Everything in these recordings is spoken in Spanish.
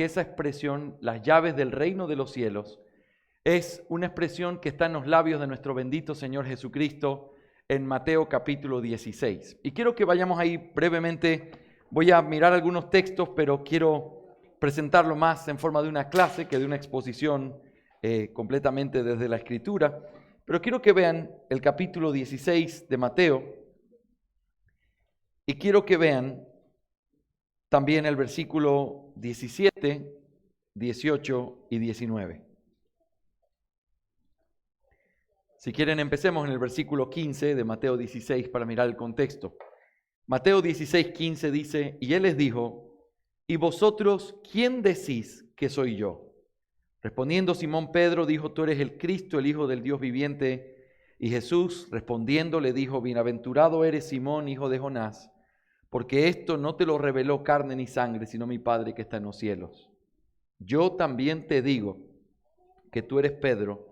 que esa expresión, las llaves del reino de los cielos, es una expresión que está en los labios de nuestro bendito Señor Jesucristo en Mateo capítulo 16. Y quiero que vayamos ahí brevemente. Voy a mirar algunos textos, pero quiero presentarlo más en forma de una clase que de una exposición completamente desde la Escritura. Pero quiero que vean el capítulo 16 de Mateo y quiero que vean también el versículo 17, 18 y 19. Si quieren, empecemos en el versículo 15 de Mateo 16 para mirar el contexto. Mateo 16, 15 dice, y él les dijo, ¿y vosotros quién decís que soy yo? Respondiendo Simón Pedro dijo, tú eres el Cristo, el Hijo del Dios viviente. Y Jesús respondiendo le dijo, bienaventurado eres Simón, hijo de Jonás, porque esto no te lo reveló carne ni sangre, sino mi Padre que está en los cielos. Yo también te digo que tú eres Pedro,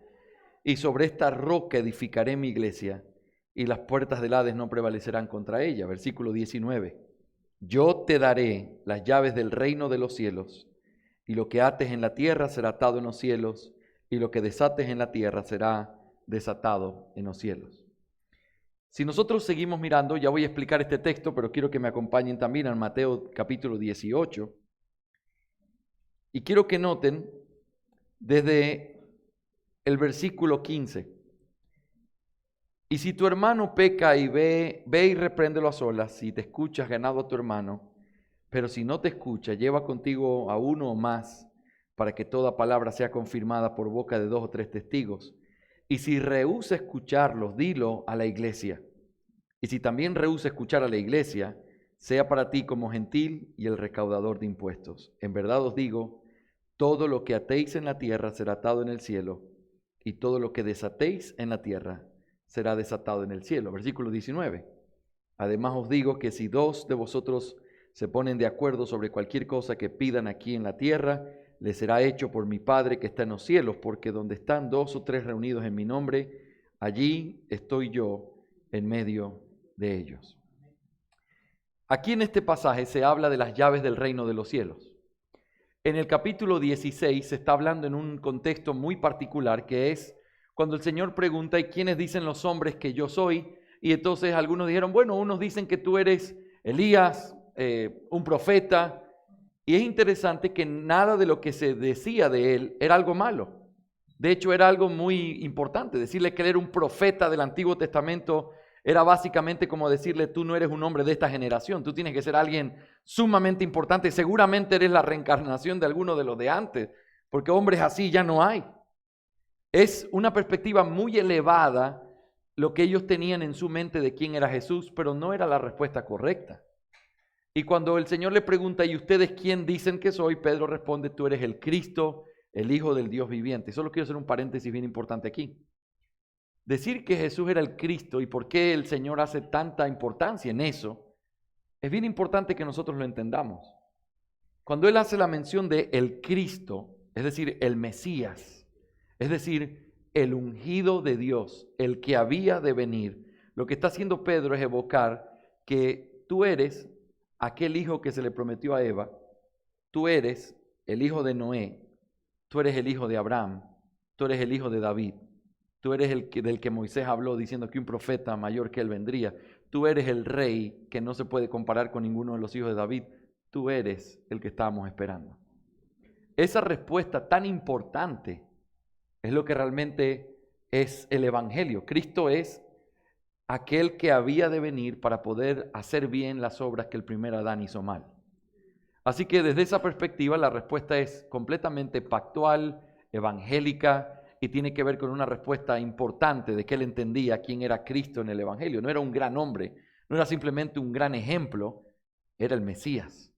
y sobre esta roca edificaré mi iglesia, y las puertas del Hades no prevalecerán contra ella. Versículo 19. Yo te daré las llaves del reino de los cielos, y lo que ates en la tierra será atado en los cielos, y lo que desates en la tierra será desatado en los cielos. Si nosotros seguimos mirando, ya voy a explicar este texto, pero quiero que me acompañen también al Mateo capítulo 18. Y quiero que noten desde el versículo 15. Y si tu hermano peca y ve y repréndelo a solas, si te escuchas ganado a tu hermano, pero si no te escucha, lleva contigo a uno o más, para que toda palabra sea confirmada por boca de 2 o 3 testigos. Y si rehúsa escucharlos, dilo a la iglesia. Y si también rehúsa escuchar a la iglesia, sea para ti como gentil y el recaudador de impuestos. En verdad os digo, todo lo que atéis en la tierra será atado en el cielo, y todo lo que desatéis en la tierra será desatado en el cielo. Versículo 19. Además os digo que si 2 de vosotros se ponen de acuerdo sobre cualquier cosa que pidan aquí en la tierra, les será hecho por mi Padre que está en los cielos, porque donde están 2 o 3 reunidos en mi nombre, allí estoy yo en medio de ellos. Aquí en este pasaje se habla de las llaves del reino de los cielos. En el capítulo 16 se está hablando en un contexto muy particular, que es cuando el Señor pregunta, ¿y quiénes dicen los hombres que yo soy? Y entonces algunos dijeron, bueno, unos dicen que tú eres Elías, un profeta. Y es interesante que nada de lo que se decía de él era algo malo. De hecho, era algo muy importante. Decirle que él era un profeta del Antiguo Testamento era básicamente como decirle, tú no eres un hombre de esta generación, tú tienes que ser alguien sumamente importante, seguramente eres la reencarnación de alguno de los de antes, porque hombres así ya no hay. Es una perspectiva muy elevada lo que ellos tenían en su mente de quién era Jesús, pero no era la respuesta correcta. Y cuando el Señor le pregunta, ¿y ustedes quién dicen que soy? Pedro responde, tú eres el Cristo, el Hijo del Dios viviente. Solo quiero hacer un paréntesis bien importante aquí. Decir que Jesús era el Cristo y por qué el Señor hace tanta importancia en eso, es bien importante que nosotros lo entendamos. Cuando Él hace la mención de el Cristo, es decir, el Mesías, es decir, el ungido de Dios, el que había de venir, lo que está haciendo Pedro es evocar que tú eres aquel hijo que se le prometió a Eva, tú eres el hijo de Noé, tú eres el hijo de Abraham, tú eres el hijo de David, tú eres del que Moisés habló diciendo que un profeta mayor que él vendría, tú eres el rey que no se puede comparar con ninguno de los hijos de David, tú eres el que estábamos esperando. Esa respuesta tan importante es lo que realmente es el Evangelio. Cristo es aquel que había de venir para poder hacer bien las obras que el primer Adán hizo mal. Así que desde esa perspectiva la respuesta es completamente pactual, evangélica y tiene que ver con una respuesta importante de que él entendía quién era Cristo en el Evangelio. No era un gran hombre, no era simplemente un gran ejemplo, era el Mesías.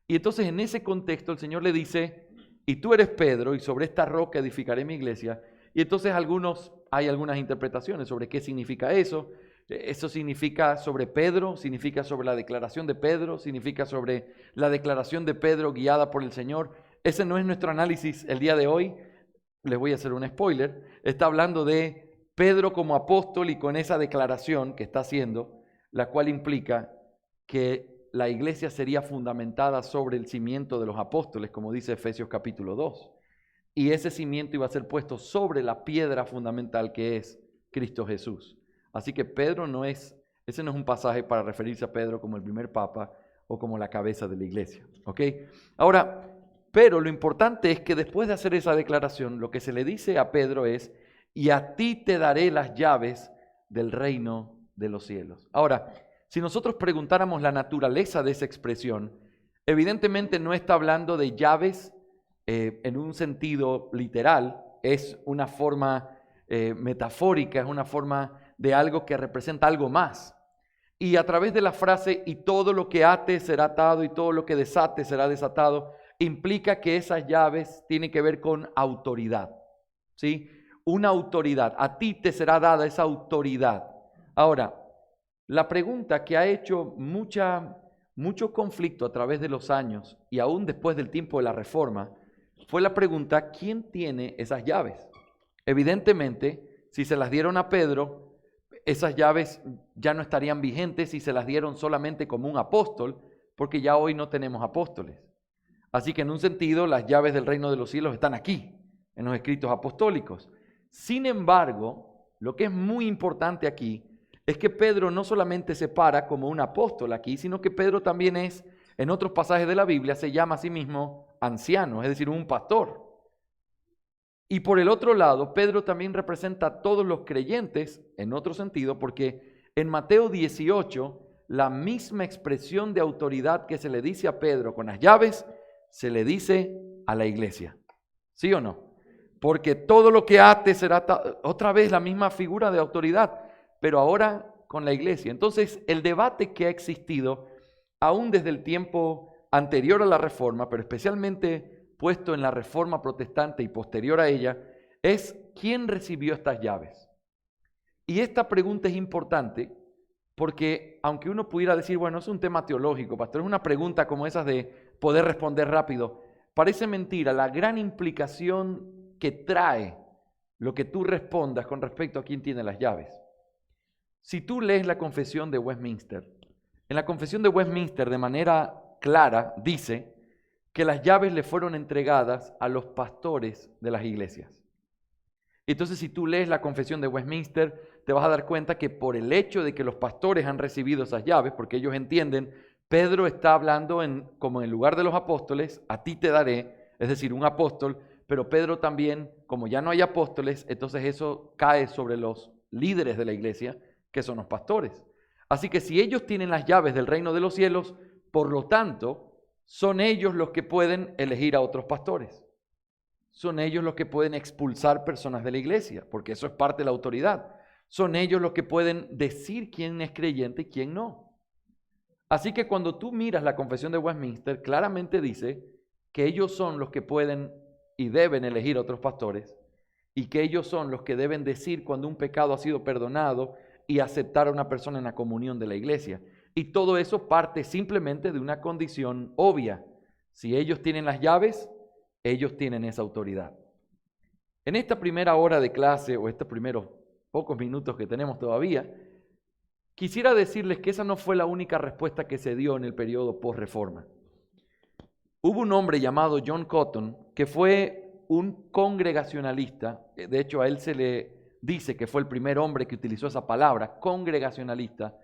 Y entonces en ese contexto el Señor le dice, y tú eres Pedro y sobre esta roca edificaré mi iglesia. Y entonces hay algunas interpretaciones sobre qué significa eso. Eso significa sobre Pedro, significa sobre la declaración de Pedro, significa sobre la declaración de Pedro guiada por el Señor. Ese no es nuestro análisis el día de hoy. Les voy a hacer un spoiler. Está hablando de Pedro como apóstol y con esa declaración que está haciendo, la cual implica que la iglesia sería fundamentada sobre el cimiento de los apóstoles, como dice Efesios capítulo 2. Y ese cimiento iba a ser puesto sobre la piedra fundamental que es Cristo Jesús. Así que ese no es un pasaje para referirse a Pedro como el primer papa o como la cabeza de la iglesia. ¿Ok? Ahora, pero lo importante es que después de hacer esa declaración, lo que se le dice a Pedro es, y a ti te daré las llaves del reino de los cielos. Ahora, si nosotros preguntáramos la naturaleza de esa expresión, evidentemente no está hablando de llaves en un sentido literal, es una forma metafórica, es una forma de algo que representa algo más. Y a través de la frase, y todo lo que ate será atado, y todo lo que desate será desatado, implica que esas llaves tienen que ver con autoridad, ¿sí? Una autoridad, a ti te será dada esa autoridad. Ahora, la pregunta que ha hecho mucho conflicto a través de los años y aún después del tiempo de la Reforma, fue la pregunta, ¿quién tiene esas llaves? Evidentemente, si se las dieron a Pedro, esas llaves ya no estarían vigentes si se las dieron solamente como un apóstol, porque ya hoy no tenemos apóstoles. Así que en un sentido, las llaves del reino de los cielos están aquí, en los escritos apostólicos. Sin embargo, lo que es muy importante aquí es que Pedro no solamente se para como un apóstol aquí, sino que Pedro también es, en otros pasajes de la Biblia, se llama a sí mismo anciano, es decir, un pastor. Y por el otro lado, Pedro también representa a todos los creyentes, en otro sentido, porque en Mateo 18, la misma expresión de autoridad que se le dice a Pedro con las llaves, se le dice a la iglesia. ¿Sí o no? Porque todo lo que ate será otra vez la misma figura de autoridad, pero ahora con la iglesia. Entonces, el debate que ha existido, aún desde el tiempo anterior a la Reforma, pero especialmente puesto en la Reforma protestante y posterior a ella, es ¿quién recibió estas llaves? Y esta pregunta es importante porque aunque uno pudiera decir, bueno, es un tema teológico, pastor, es una pregunta como esas de poder responder rápido, parece mentira la gran implicación que trae lo que tú respondas con respecto a quién tiene las llaves. Si tú lees la Confesión de Westminster, en la Confesión de Westminster de manera clara dice que las llaves le fueron entregadas a los pastores de las iglesias. Entonces, si tú lees la Confesión de Westminster, te vas a dar cuenta que por el hecho de que los pastores han recibido esas llaves, porque ellos entienden, Pedro está hablando como en el lugar de los apóstoles, a ti te daré, es decir, un apóstol, pero Pedro también, como ya no hay apóstoles, entonces eso cae sobre los líderes de la iglesia, que son los pastores. Así que si ellos tienen las llaves del reino de los cielos, por lo tanto, son ellos los que pueden elegir a otros pastores. Son ellos los que pueden expulsar personas de la iglesia, porque eso es parte de la autoridad. Son ellos los que pueden decir quién es creyente y quién no. Así que cuando tú miras la Confesión de Westminster, claramente dice que ellos son los que pueden y deben elegir a otros pastores y que ellos son los que deben decir cuando un pecado ha sido perdonado y aceptar a una persona en la comunión de la iglesia. Y todo eso parte simplemente de una condición obvia. Si ellos tienen las llaves, ellos tienen esa autoridad. En esta primera hora de clase, o estos primeros pocos minutos que tenemos todavía, quisiera decirles que esa no fue la única respuesta que se dio en el periodo post-reforma. Hubo un hombre llamado John Cotton que fue un congregacionalista, de hecho a él se le dice que fue el primer hombre que utilizó esa palabra, congregacionalista.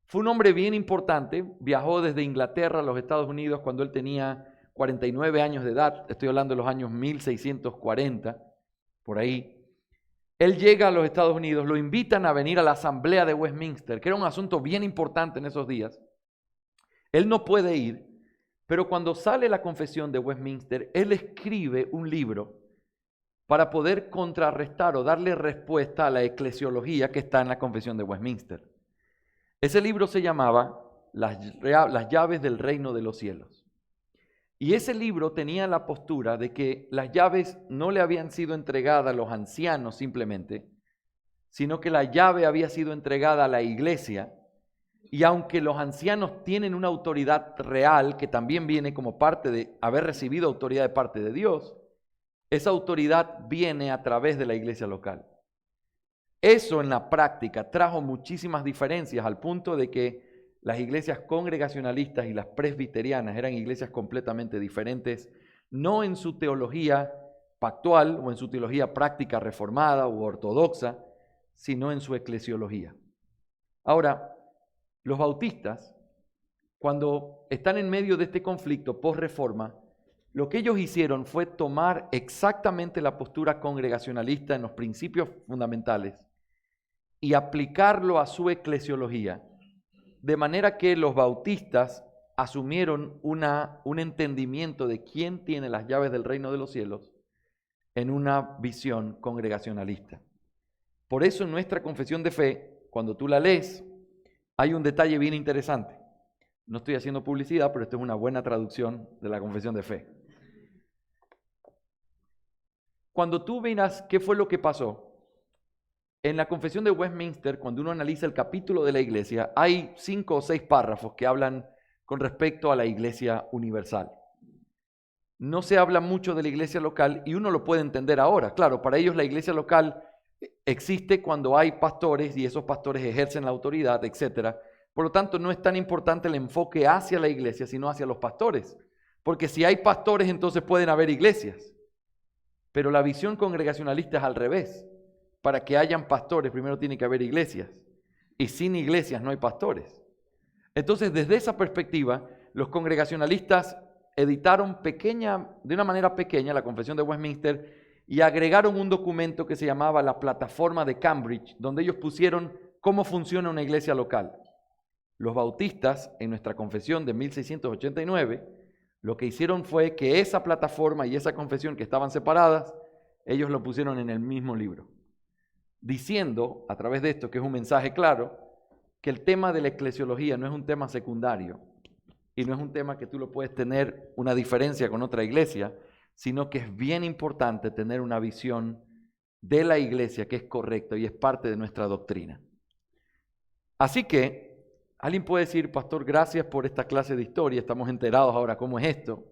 Fue un hombre bien importante, viajó desde Inglaterra a los Estados Unidos cuando él tenía 49 años de edad, estoy hablando de los años 1640, por ahí. Él llega a los Estados Unidos, lo invitan a venir a la asamblea de Westminster, que era un asunto bien importante en esos días. Él no puede ir, pero cuando sale la confesión de Westminster, él escribe un libro para poder contrarrestar o darle respuesta a la eclesiología que está en la confesión de Westminster. Ese libro se llamaba Las llaves del reino de los cielos. Y ese libro tenía la postura de que las llaves no le habían sido entregadas a los ancianos simplemente, sino que la llave había sido entregada a la iglesia. Y aunque los ancianos tienen una autoridad real, que también viene como parte de haber recibido autoridad de parte de Dios, esa autoridad viene a través de la iglesia local. Eso en la práctica trajo muchísimas diferencias al punto de que las iglesias congregacionalistas y las presbiterianas eran iglesias completamente diferentes, no en su teología pactual o en su teología práctica reformada u ortodoxa, sino en su eclesiología. Ahora, los bautistas, cuando están en medio de este conflicto post-reforma, lo que ellos hicieron fue tomar exactamente la postura congregacionalista en los principios fundamentales y aplicarlo a su eclesiología, de manera que los bautistas asumieron un entendimiento de quién tiene las llaves del reino de los cielos en una visión congregacionalista. Por eso en nuestra confesión de fe, cuando tú la lees, hay un detalle bien interesante. No estoy haciendo publicidad, pero esto es una buena traducción de la confesión de fe. Cuando tú miras qué fue lo que pasó, en la confesión de Westminster, cuando uno analiza el capítulo de la iglesia, hay 5 o 6 párrafos que hablan con respecto a la iglesia universal. No se habla mucho de la iglesia local y uno lo puede entender ahora. Claro, para ellos la iglesia local existe cuando hay pastores y esos pastores ejercen la autoridad, etc. Por lo tanto, no es tan importante el enfoque hacia la iglesia, sino hacia los pastores. Porque si hay pastores, entonces pueden haber iglesias. Pero la visión congregacionalista es al revés. Para que hayan pastores, primero tiene que haber iglesias. Y sin iglesias no hay pastores. Entonces, desde esa perspectiva, los congregacionalistas editaron de una manera pequeña la Confesión de Westminster y agregaron un documento que se llamaba la Plataforma de Cambridge, donde ellos pusieron cómo funciona una iglesia local. Los bautistas, en nuestra confesión de 1689, lo que hicieron fue que esa plataforma y esa confesión que estaban separadas, ellos lo pusieron en el mismo libro, diciendo, a través de esto, que es un mensaje claro, que el tema de la eclesiología no es un tema secundario y no es un tema que tú lo puedes tener una diferencia con otra iglesia, sino que es bien importante tener una visión de la iglesia que es correcta y es parte de nuestra doctrina. Así que, alguien puede decir, pastor, gracias por esta clase de historia, estamos enterados ahora cómo es esto.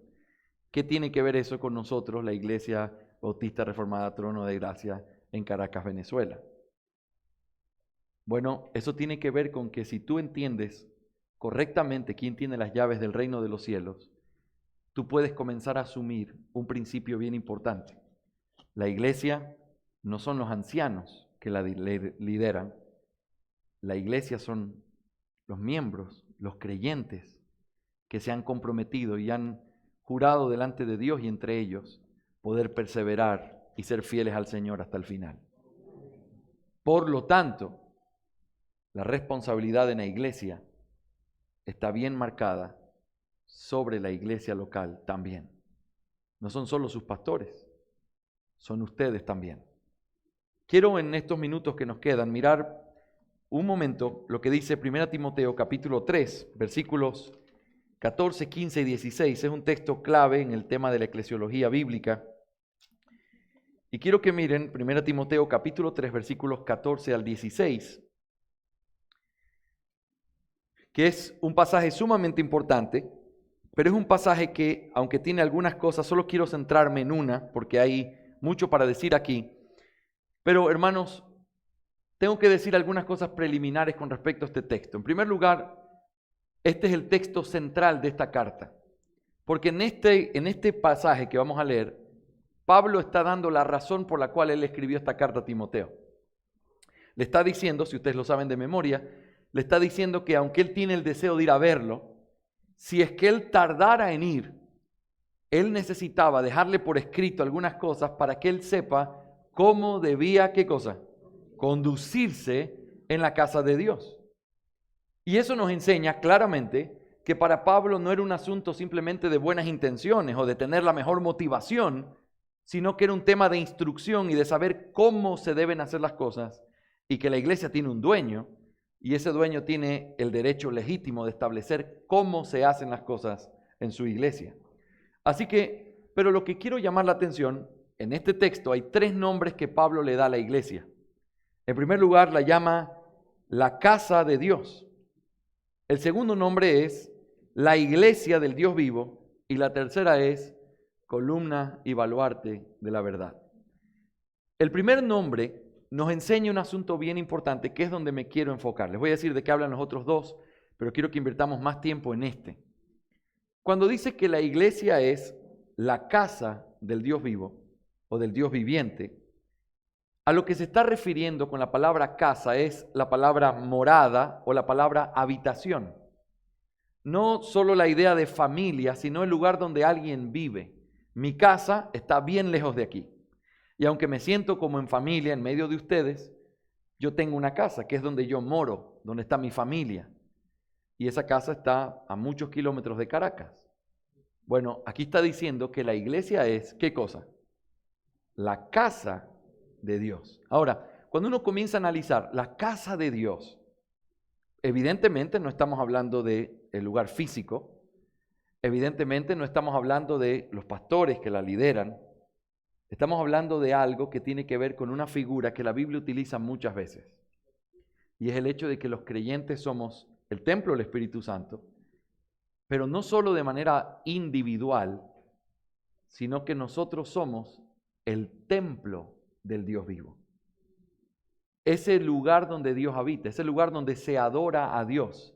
¿Qué tiene que ver eso con nosotros, la Iglesia Bautista Reformada Trono de Gracia en Caracas, Venezuela? Bueno, eso tiene que ver con que si tú entiendes correctamente quién tiene las llaves del reino de los cielos, tú puedes comenzar a asumir un principio bien importante. La iglesia no son los ancianos que la lideran, la iglesia son los miembros, los creyentes que se han comprometido y han jurado delante de Dios y entre ellos poder perseverar y ser fieles al Señor hasta el final. Por lo tanto, la responsabilidad en la iglesia está bien marcada sobre la iglesia local también. No son solo sus pastores, son ustedes también. Quiero en estos minutos que nos quedan mirar un momento lo que dice 1 Timoteo capítulo 3, versículos 14, 15 y 16. Es un texto clave en el tema de la eclesiología bíblica. Y quiero que miren 1 Timoteo capítulo 3, versículos 14 al 16, que es un pasaje sumamente importante, pero es un pasaje que, aunque tiene algunas cosas, solo quiero centrarme en una, porque hay mucho para decir aquí. Pero, hermanos, tengo que decir algunas cosas preliminares con respecto a este texto. En primer lugar, este es el texto central de esta carta, porque en este pasaje que vamos a leer, Pablo está dando la razón por la cual él escribió esta carta a Timoteo. Le está diciendo, si ustedes lo saben de memoria, le está diciendo que aunque él tiene el deseo de ir a verlo, si es que él tardara en ir, él necesitaba dejarle por escrito algunas cosas para que él sepa cómo debía, ¿qué cosa? Conducirse en la casa de Dios. Y eso nos enseña claramente que para Pablo no era un asunto simplemente de buenas intenciones o de tener la mejor motivación, sino que era un tema de instrucción y de saber cómo se deben hacer las cosas y que la iglesia tiene un dueño y ese dueño tiene el derecho legítimo de establecer cómo se hacen las cosas en su iglesia. Así que, pero lo que quiero llamar la atención, en este texto hay 3 nombres que Pablo le da a la iglesia. En primer lugar, la llama la casa de Dios. El segundo nombre es la iglesia del Dios vivo y la tercera es columna y baluarte de la verdad. El primer nombre nos enseña un asunto bien importante que es donde me quiero enfocar. Les voy a decir de qué hablan los otros 2, pero quiero que invirtamos más tiempo en este. Cuando dice que la iglesia es la casa del Dios vivo o del Dios viviente, a lo que se está refiriendo con la palabra casa es la palabra morada o la palabra habitación. No solo la idea de familia, sino el lugar donde alguien vive. Mi casa está bien lejos de aquí. Y aunque me siento como en familia en medio de ustedes, yo tengo una casa que es donde yo moro, donde está mi familia. Y esa casa está a muchos kilómetros de Caracas. Bueno, aquí está diciendo que la iglesia es, ¿qué cosa? La casa de Dios. Ahora, cuando uno comienza a analizar la casa de Dios, evidentemente no estamos hablando del lugar físico, evidentemente no estamos hablando de los pastores que la lideran, estamos hablando de algo que tiene que ver con una figura que la Biblia utiliza muchas veces. Y es el hecho de que los creyentes somos el templo del Espíritu Santo, pero no solo de manera individual, sino que nosotros somos el templo del Dios vivo. Ese lugar donde Dios habita, ese lugar donde se adora a Dios,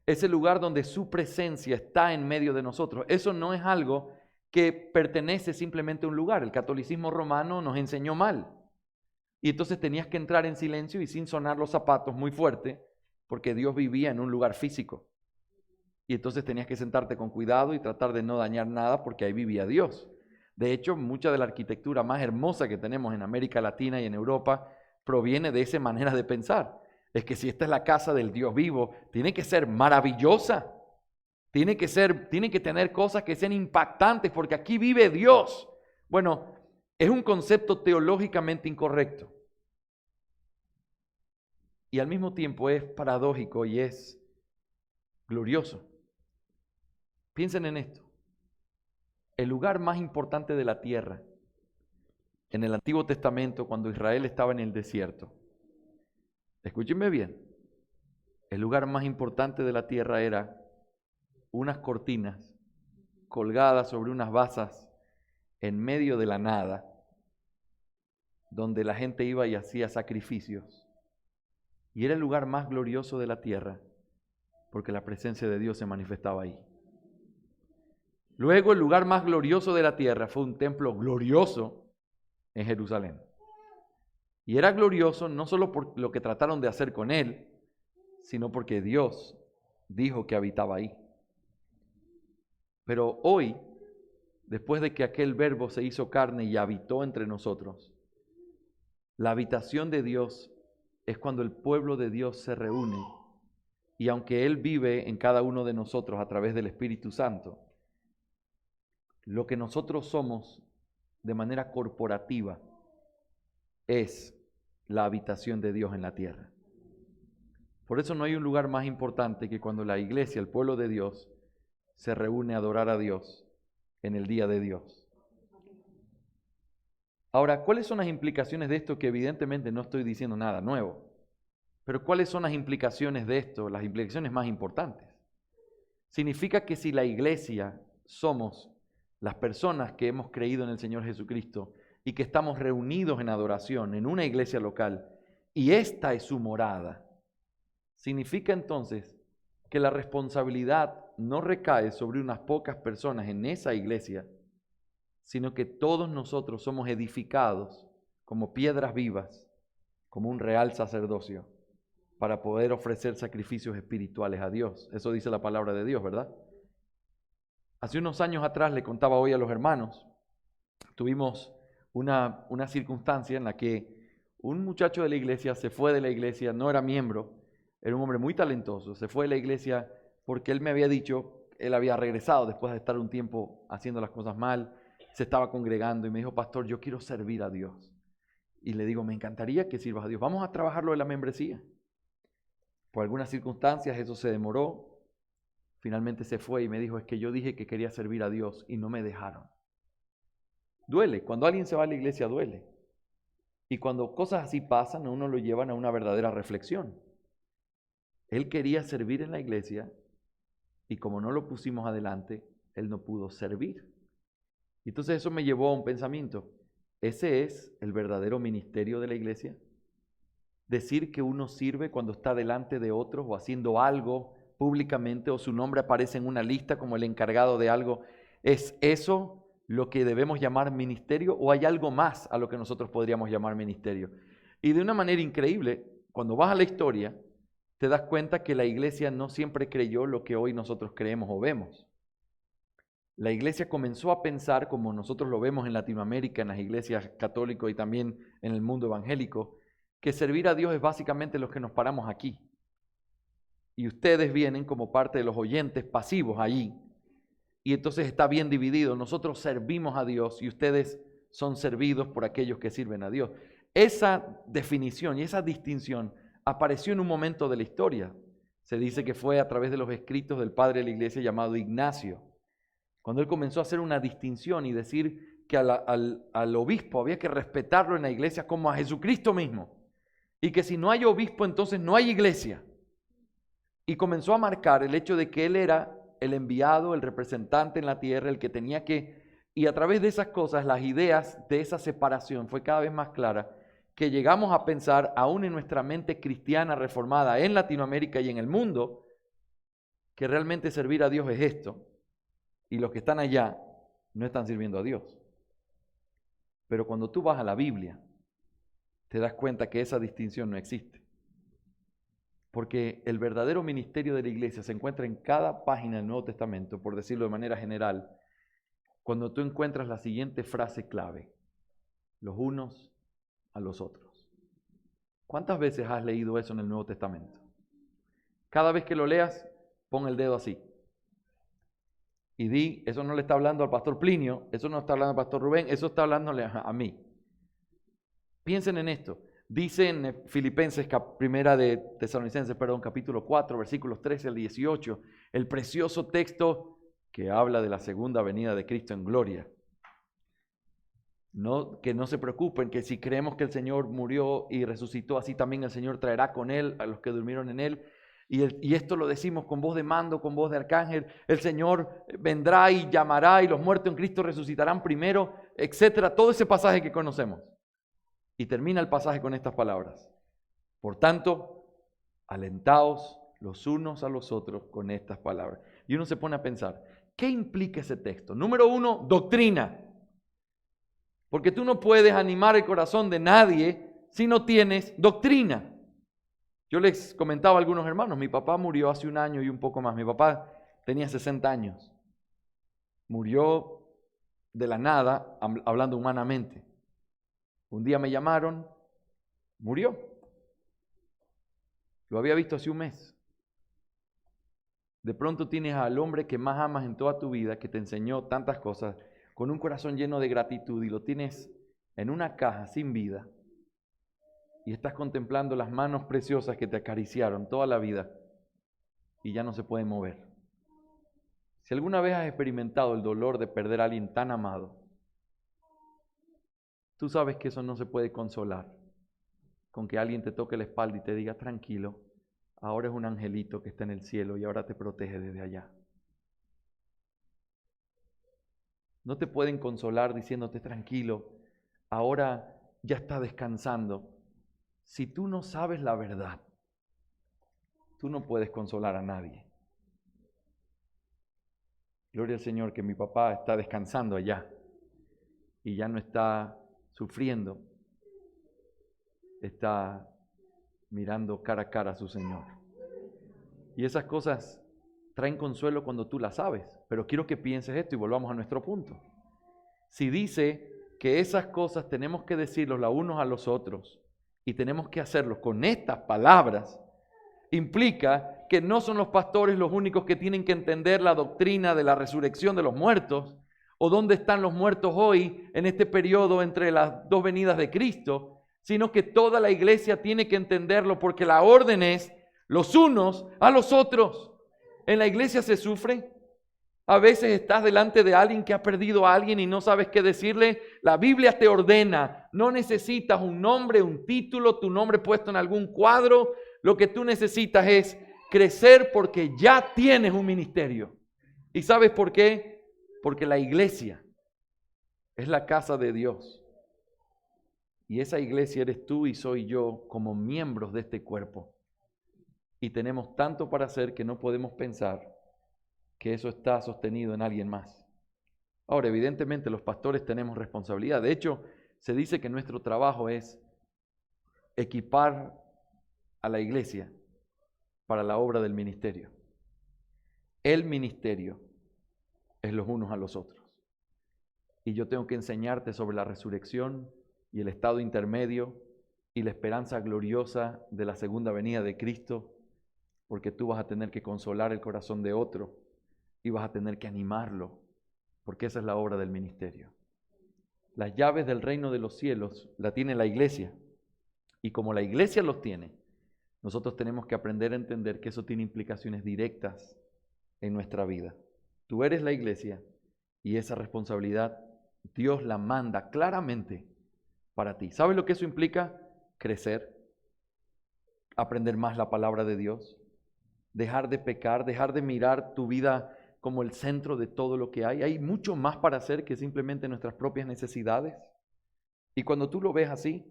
ese lugar donde su presencia está en medio de nosotros. Eso no es algo que pertenece simplemente a un lugar. El catolicismo romano nos enseñó mal. Y entonces tenías que entrar en silencio y sin sonar los zapatos muy fuerte, porque Dios vivía en un lugar físico. Y entonces tenías que sentarte con cuidado y tratar de no dañar nada, porque ahí vivía Dios. De hecho, mucha de la arquitectura más hermosa que tenemos en América Latina y en Europa proviene de esa manera de pensar. Es que si esta es la casa del Dios vivo, tiene que ser maravillosa. Tiene que tener cosas que sean impactantes, porque aquí vive Dios. Bueno, es un concepto teológicamente incorrecto. Y al mismo tiempo es paradójico y es glorioso. Piensen en esto. El lugar más importante de la tierra, en el Antiguo Testamento, cuando Israel estaba en el desierto, escúchenme bien, el lugar más importante de la tierra era unas cortinas colgadas sobre unas basas en medio de la nada, donde la gente iba y hacía sacrificios. Y era el lugar más glorioso de la tierra, porque la presencia de Dios se manifestaba ahí. Luego el lugar más glorioso de la tierra fue un templo glorioso en Jerusalén. Y era glorioso no solo por lo que trataron de hacer con él, sino porque Dios dijo que habitaba ahí. Pero hoy, después de que aquel verbo se hizo carne y habitó entre nosotros, la habitación de Dios es cuando el pueblo de Dios se reúne. Y aunque Él vive en cada uno de nosotros a través del Espíritu Santo, lo que nosotros somos de manera corporativa es la habitación de Dios en la tierra. Por eso no hay un lugar más importante que cuando la iglesia, el pueblo de Dios, se reúne a adorar a Dios en el día de Dios. Ahora, ¿cuáles son las implicaciones de esto? Que evidentemente no estoy diciendo nada nuevo, pero ¿cuáles son las implicaciones de esto? Las implicaciones más importantes. Significa que si la iglesia somos las personas que hemos creído en el Señor Jesucristo y que estamos reunidos en adoración en una iglesia local y esta es su morada, significa entonces que la responsabilidad no recae sobre unas pocas personas en esa iglesia, sino que todos nosotros somos edificados como piedras vivas, como un real sacerdocio, para poder ofrecer sacrificios espirituales a Dios. Eso dice la palabra de Dios, ¿verdad? Hace unos años atrás, le contaba hoy a los hermanos, tuvimos una circunstancia en la que un muchacho de la iglesia se fue de la iglesia, no era miembro, era un hombre muy talentoso, se fue de la iglesia porque él me había dicho, él había regresado después de estar un tiempo haciendo las cosas mal, se estaba congregando y me dijo, pastor, yo quiero servir a Dios. Y le digo, me encantaría que sirvas a Dios, vamos a trabajar lo de la membresía. Por algunas circunstancias eso se demoró. Finalmente se fue y me dijo, es que yo dije que quería servir a Dios y no me dejaron. Duele, cuando alguien se va a la iglesia duele. Y cuando cosas así pasan, a uno lo llevan a una verdadera reflexión. Él quería servir en la iglesia y como no lo pusimos adelante, él no pudo servir. Y entonces eso me llevó a un pensamiento. ¿Ese es el verdadero ministerio de la iglesia? Decir que uno sirve cuando está delante de otros o haciendo algo públicamente o su nombre aparece en una lista como el encargado de algo, ¿es eso lo que debemos llamar ministerio o hay algo más a lo que nosotros podríamos llamar ministerio? Y de una manera increíble, cuando vas a la historia, te das cuenta que la iglesia no siempre creyó lo que hoy nosotros creemos o vemos. La iglesia comenzó a pensar, como nosotros lo vemos en Latinoamérica, en las iglesias católicas y también en el mundo evangélico, que servir a Dios es básicamente los que nos paramos aquí. Y ustedes vienen como parte de los oyentes pasivos allí. Y entonces está bien dividido. Nosotros servimos a Dios y ustedes son servidos por aquellos que sirven a Dios. Esa definición y esa distinción apareció en un momento de la historia. Se dice que fue a través de los escritos del padre de la iglesia llamado Ignacio, cuando él comenzó a hacer una distinción y decir que al obispo había que respetarlo en la iglesia como a Jesucristo mismo. Y que si no hay obispo, entonces no hay iglesia. Y comenzó a marcar el hecho de que él era el enviado, el representante en la tierra, el que tenía que... Y a través de esas cosas, las ideas de esa separación fue cada vez más clara, que llegamos a pensar, aún en nuestra mente cristiana reformada en Latinoamérica y en el mundo, que realmente servir a Dios es esto. Y los que están allá no están sirviendo a Dios. Pero cuando tú vas a la Biblia, te das cuenta que esa distinción no existe. Porque el verdadero ministerio de la iglesia se encuentra en cada página del Nuevo Testamento, por decirlo de manera general, cuando tú encuentras la siguiente frase clave: los unos a los otros. ¿Cuántas veces has leído eso en el Nuevo Testamento? Cada vez que lo leas, pon el dedo así. Y di, eso no le está hablando al pastor Plinio, eso no está hablando al pastor Rubén, eso está hablándole a mí. Piensen en esto. Dice en Filipenses, primera de Tesalonicenses, capítulo 4, versículos 13 al 18, el precioso texto que habla de la segunda venida de Cristo en gloria. Que no se preocupen, que si creemos que el Señor murió y resucitó, así también el Señor traerá con Él a los que durmieron en Él. Y esto lo decimos con voz de mando, con voz de arcángel. El Señor vendrá y llamará y los muertos en Cristo resucitarán primero, etcétera. Todo ese pasaje que conocemos. Y termina el pasaje con estas palabras: por tanto, alentaos los unos a los otros con estas palabras. Y uno se pone a pensar, ¿qué implica ese texto? Número 1, doctrina. Porque tú no puedes animar el corazón de nadie si no tienes doctrina. Yo les comentaba a algunos hermanos, mi papá murió hace un año y un poco más. Mi papá tenía 60 años. Murió de la nada, hablando humanamente. Un día me llamaron, murió. Lo había visto hace un mes. De pronto tienes al hombre que más amas en toda tu vida, que te enseñó tantas cosas, con un corazón lleno de gratitud, y lo tienes en una caja sin vida. Y estás contemplando las manos preciosas que te acariciaron toda la vida y ya no se pueden mover. Si alguna vez has experimentado el dolor de perder a alguien tan amado, tú sabes que eso no se puede consolar con que alguien te toque la espalda y te diga, tranquilo, ahora es un angelito que está en el cielo y ahora te protege desde allá. No te pueden consolar diciéndote, tranquilo, ahora ya está descansando. Si tú no sabes la verdad, tú no puedes consolar a nadie. Gloria al Señor que mi papá está descansando allá y ya no está sufriendo, está mirando cara a cara a su Señor. Y esas cosas traen consuelo cuando tú las sabes, pero quiero que pienses esto y volvamos a nuestro punto. Si dice que esas cosas tenemos que decirlos los unos a los otros y tenemos que hacerlos con estas palabras, implica que no son los pastores los únicos que tienen que entender la doctrina de la resurrección de los muertos o dónde están los muertos hoy en este periodo entre las dos venidas de Cristo, sino que toda la iglesia tiene que entenderlo porque la orden es los unos a los otros. En la iglesia se sufre. A veces estás delante de alguien que ha perdido a alguien y no sabes qué decirle. La Biblia te ordena, no necesitas un nombre, un título, tu nombre puesto en algún cuadro. Lo que tú necesitas es crecer porque ya tienes un ministerio. ¿Y sabes por qué? Porque la iglesia es la casa de Dios. Y esa iglesia eres tú y soy yo como miembros de este cuerpo. y tenemos tanto para hacer que no podemos pensar que eso está sostenido en alguien más. Ahora, evidentemente los pastores tenemos responsabilidad. De hecho, se dice que nuestro trabajo es equipar a la iglesia para la obra del ministerio. El ministerio es los unos a los otros. Y yo tengo que enseñarte sobre la resurrección y el estado intermedio y la esperanza gloriosa de la segunda venida de Cristo, porque tú vas a tener que consolar el corazón de otro y vas a tener que animarlo, porque esa es la obra del ministerio. Las llaves del reino de los cielos la tiene la iglesia, y como la iglesia los tiene, nosotros tenemos que aprender a entender que eso tiene implicaciones directas en nuestra vida. Tú eres la iglesia y esa responsabilidad Dios la manda claramente para ti. ¿Sabes lo que eso implica? Crecer, aprender más la palabra de Dios, dejar de pecar, dejar de mirar tu vida como el centro de todo lo que hay. Hay mucho más para hacer que simplemente nuestras propias necesidades. Y cuando tú lo ves así,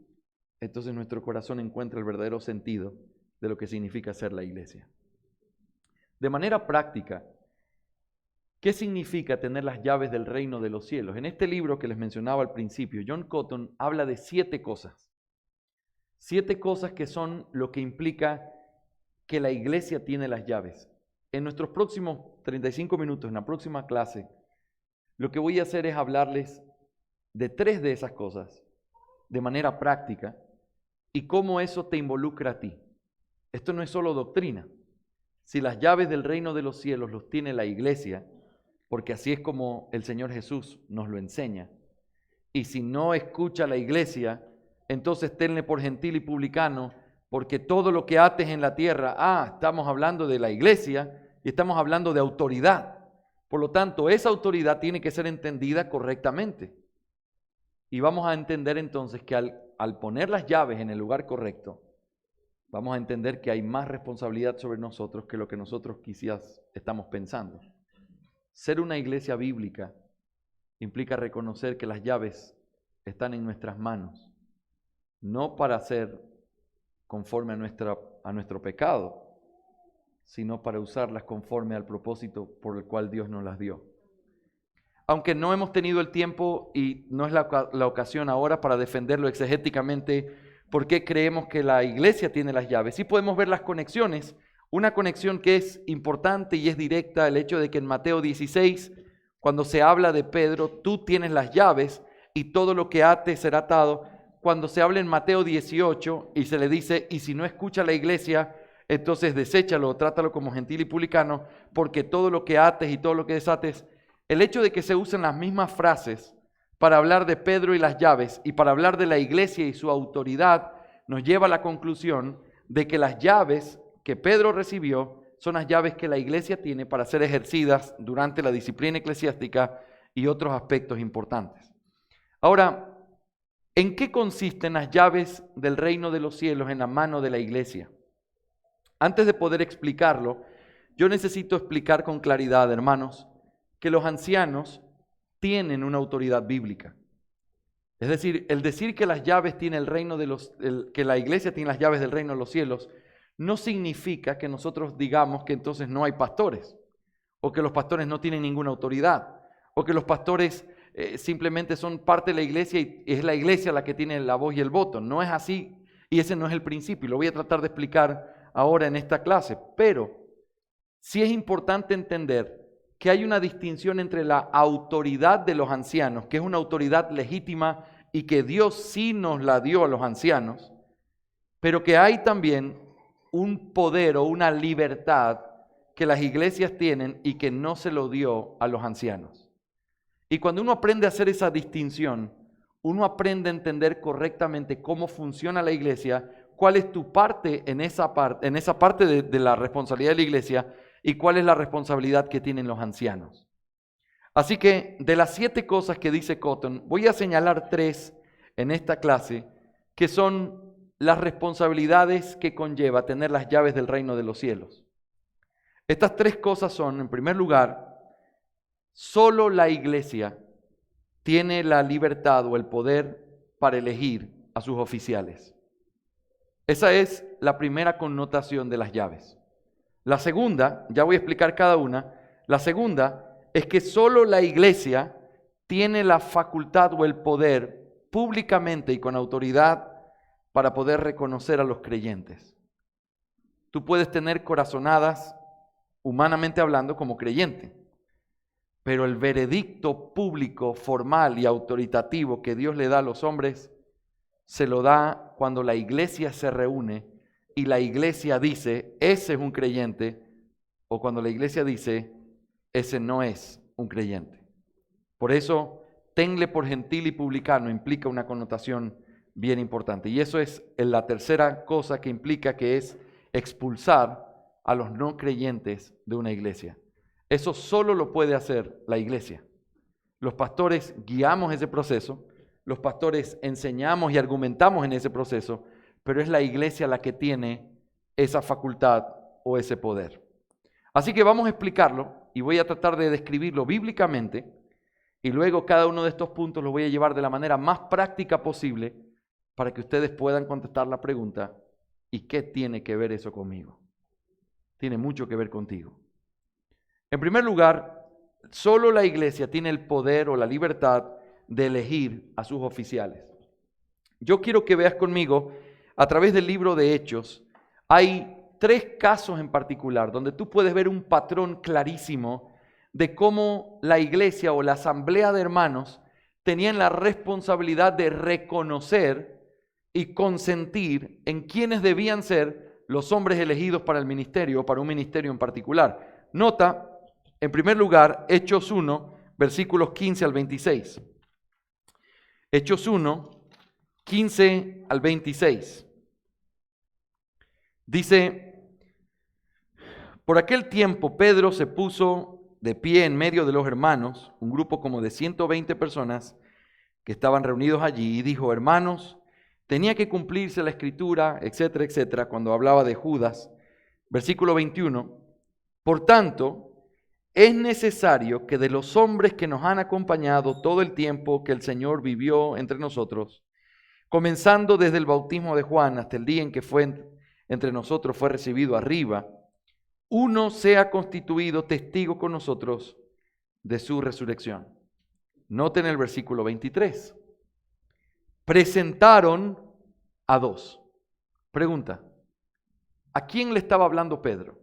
entonces nuestro corazón encuentra el verdadero sentido de lo que significa ser la iglesia. De manera práctica, ¿qué significa tener las llaves del reino de los cielos? En este libro que les mencionaba al principio, John Cotton habla de 7 cosas. 7 cosas que son lo que implica que la iglesia tiene las llaves. En nuestros próximos 35 minutos, en la próxima clase, lo que voy a hacer es hablarles de 3 de esas cosas de manera práctica y cómo eso te involucra a ti. Esto no es solo doctrina. Si las llaves del reino de los cielos los tiene la iglesia, porque así es como el Señor Jesús nos lo enseña, y si no escucha la iglesia, entonces tenle por gentil y publicano, porque todo lo que ates en la tierra, estamos hablando de la iglesia y estamos hablando de autoridad. Por lo tanto, esa autoridad tiene que ser entendida correctamente. Y vamos a entender entonces que al poner las llaves en el lugar correcto, vamos a entender que hay más responsabilidad sobre nosotros que lo que nosotros quizás estamos pensando. Ser una iglesia bíblica implica reconocer que las llaves están en nuestras manos, no para hacer conforme a nuestro pecado, sino para usarlas conforme al propósito por el cual Dios nos las dio. Aunque no hemos tenido el tiempo y no es la ocasión ahora para defenderlo exegéticamente, ¿por qué creemos que la iglesia tiene las llaves? Sí podemos ver las conexiones. Una conexión que es importante y es directa, el hecho de que en Mateo 16, cuando se habla de Pedro, tú tienes las llaves y todo lo que ates será atado. Cuando se habla en Mateo 18 y se le dice, y si no escucha la iglesia, entonces deséchalo, trátalo como gentil y publicano, porque todo lo que ates y todo lo que desates, el hecho de que se usen las mismas frases para hablar de Pedro y las llaves y para hablar de la iglesia y su autoridad, nos lleva a la conclusión de que las llaves que Pedro recibió son las llaves que la iglesia tiene para ser ejercidas durante la disciplina eclesiástica y otros aspectos importantes. Ahora, ¿en qué consisten las llaves del reino de los cielos en la mano de la iglesia? Antes de poder explicarlo, yo necesito explicar con claridad, hermanos, que los ancianos tienen una autoridad bíblica. Es decir, el decir que las llaves tiene el reino que la iglesia tiene las llaves del reino de los cielos, no significa que nosotros digamos que entonces no hay pastores, o que los pastores no tienen ninguna autoridad, o que los pastores simplemente son parte de la iglesia y es la iglesia la que tiene la voz y el voto. No es así y ese no es el principio. Lo voy a tratar de explicar ahora en esta clase, pero sí es importante entender que hay una distinción entre la autoridad de los ancianos, que es una autoridad legítima y que Dios sí nos la dio a los ancianos, pero que hay también un poder o una libertad que las iglesias tienen y que no se lo dio a los ancianos. Y cuando uno aprende a hacer esa distinción, uno aprende a entender correctamente cómo funciona la iglesia, cuál es tu parte en esa parte de la responsabilidad de la iglesia y cuál es la responsabilidad que tienen los ancianos. Así que de las 7 cosas que dice Cotton, voy a señalar 3 en esta clase que son las responsabilidades que conlleva tener las llaves del reino de los cielos. Estas 3 cosas son, en primer lugar, solo la iglesia tiene la libertad o el poder para elegir a sus oficiales. Esa es la primera connotación de las llaves. La segunda, ya voy a explicar cada una, la segunda es que solo la iglesia tiene la facultad o el poder públicamente y con autoridad para poder reconocer a los creyentes. Tú puedes tener corazonadas, humanamente hablando, como creyente, pero el veredicto público, formal y autoritativo que Dios le da a los hombres, se lo da cuando la iglesia se reúne y la iglesia dice, ese es un creyente, o cuando la iglesia dice, ese no es un creyente. Por eso, tenle por gentil y publicano implica una connotación bien importante. Y eso es la tercera cosa que implica, que es expulsar a los no creyentes de una iglesia. Eso solo lo puede hacer la iglesia. Los pastores guiamos ese proceso, los pastores enseñamos y argumentamos en ese proceso, pero es la iglesia la que tiene esa facultad o ese poder. Así que vamos a explicarlo y voy a tratar de describirlo bíblicamente y luego cada uno de estos puntos los voy a llevar de la manera más práctica posible para que ustedes puedan contestar la pregunta, ¿y qué tiene que ver eso conmigo? Tiene mucho que ver contigo. En primer lugar, solo la iglesia tiene el poder o la libertad de elegir a sus oficiales. Yo quiero que veas conmigo, a través del libro de Hechos, hay 3 casos en particular donde tú puedes ver un patrón clarísimo de cómo la iglesia o la asamblea de hermanos tenían la responsabilidad de reconocer y consentir en quienes debían ser los hombres elegidos para el ministerio o para un ministerio en particular. Nota, en primer lugar, Hechos 1, versículos 15 al 26. Hechos 1, 15 al 26. Dice, por aquel tiempo Pedro se puso de pie en medio de los hermanos, un grupo como de 120 personas que estaban reunidos allí, y dijo, hermanos, tenía que cumplirse la escritura, etcétera, etcétera, cuando hablaba de Judas. Versículo 21, por tanto, es necesario que de los hombres que nos han acompañado todo el tiempo que el Señor vivió entre nosotros, comenzando desde el bautismo de Juan hasta el día en que entre nosotros fue recibido arriba, uno sea constituido testigo con nosotros de su resurrección. Noten el versículo 23. Presentaron a 2. Pregunta, ¿a quién le estaba hablando Pedro?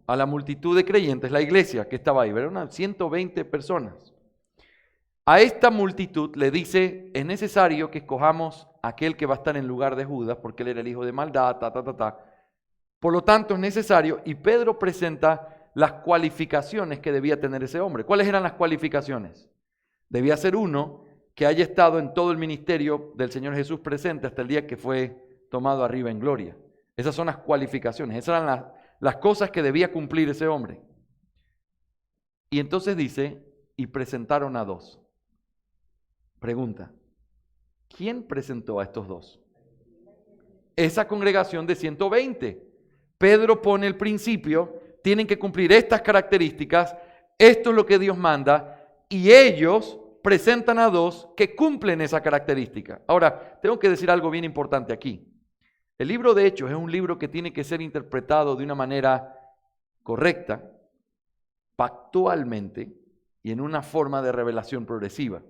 A la multitud de creyentes, la iglesia que estaba ahí, eran unas 120 personas. A esta multitud le dice, es necesario que escojamos a aquel que va a estar en lugar de Judas, porque él era el hijo de maldad, Por lo tanto es necesario, y Pedro presenta las cualificaciones que debía tener ese hombre. ¿Cuáles eran las cualificaciones? Debía ser uno que haya estado en todo el ministerio del Señor Jesús presente hasta el día que fue tomado arriba en gloria. Esas son las cualificaciones, esas eran las cosas que debía cumplir ese hombre. Y entonces dice, y presentaron a 2. Pregunta, ¿quién presentó a estos 2? Esa congregación de 120. Pedro pone el principio, tienen que cumplir estas características, esto es lo que Dios manda, y ellos presentan a 2 que cumplen esa característica. Ahora, tengo que decir algo bien importante aquí. El libro de Hechos es un libro que tiene que ser interpretado de una manera correcta, pactualmente y en una forma de revelación progresiva.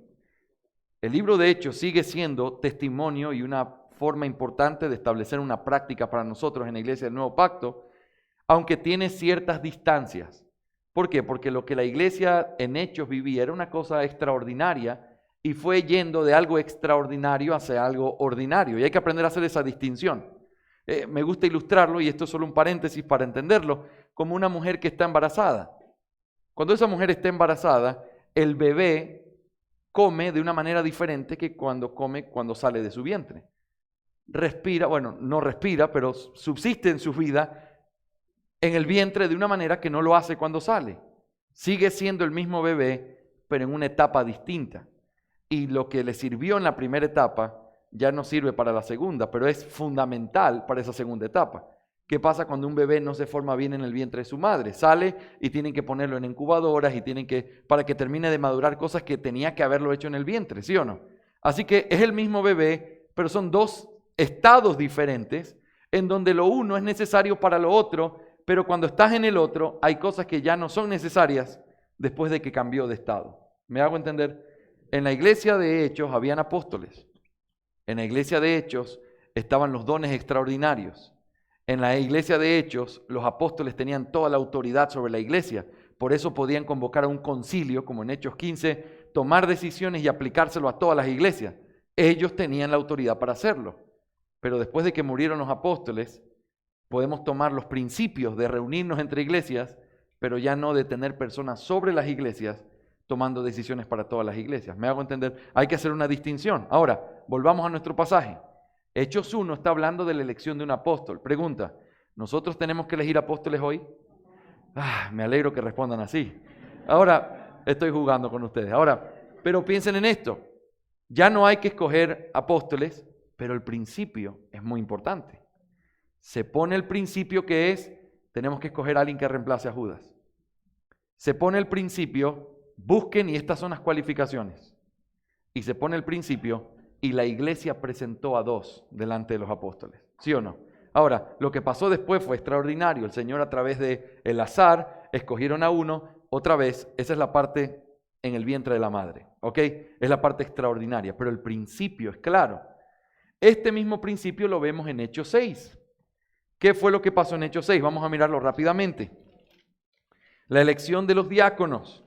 El libro de Hechos sigue siendo testimonio y una forma importante de establecer una práctica para nosotros en la iglesia del Nuevo Pacto, aunque tiene ciertas distancias. ¿Por qué? Porque lo que la iglesia en Hechos vivía era una cosa extraordinaria y fue yendo de algo extraordinario hacia algo ordinario. Y hay que aprender a hacer esa distinción. Me gusta ilustrarlo, y esto es solo un paréntesis para entenderlo, como una mujer que está embarazada. Cuando esa mujer está embarazada, el bebé come de una manera diferente que cuando come cuando sale de su vientre. Respira, bueno, no respira, pero subsiste en su vida en el vientre de una manera que no lo hace cuando sale. Sigue siendo el mismo bebé, pero en una etapa distinta. Y lo que le sirvió en la primera etapa ya no sirve para la segunda, pero es fundamental para esa segunda etapa. ¿Qué pasa cuando un bebé no se forma bien en el vientre de su madre? Sale y tienen que ponerlo en incubadoras y tienen que, para que termine de madurar cosas que tenía que haberlo hecho en el vientre, ¿sí o no? Así que es el mismo bebé, pero son 2 estados diferentes en donde lo uno es necesario para lo otro, pero cuando estás en el otro, hay cosas que ya no son necesarias después de que cambió de estado. ¿Me hago entender? En la iglesia de Hechos habían apóstoles. En la iglesia de Hechos estaban los dones extraordinarios. En la iglesia de Hechos, los apóstoles tenían toda la autoridad sobre la iglesia. Por eso podían convocar a un concilio, como en Hechos 15, tomar decisiones y aplicárselo a todas las iglesias. Ellos tenían la autoridad para hacerlo. Pero después de que murieron los apóstoles, podemos tomar los principios de reunirnos entre iglesias, pero ya no de tener personas sobre las iglesias tomando decisiones para todas las iglesias. ¿Me hago entender? Hay que hacer una distinción. Ahora, volvamos a nuestro pasaje. Hechos 1 está hablando de la elección de un apóstol. Pregunta, ¿nosotros tenemos que elegir apóstoles hoy? Me alegro que respondan así. Ahora, estoy jugando con ustedes. Ahora, pero piensen en esto. Ya no hay que escoger apóstoles, pero el principio es muy importante. Se pone el principio que es, tenemos que escoger a alguien que reemplace a Judas. Se pone el principio, busquen y estas son las cualificaciones. Y se pone el principio y la iglesia presentó a 2 delante de los apóstoles. ¿Sí o no? Ahora, lo que pasó después fue extraordinario. El Señor a través de el azar escogieron a uno. Otra vez, esa es la parte en el vientre de la madre. ¿Ok? Es la parte extraordinaria. Pero el principio es claro. Este mismo principio lo vemos en Hechos 6. ¿Qué fue lo que pasó en Hechos 6? Vamos a mirarlo rápidamente. La elección de los diáconos.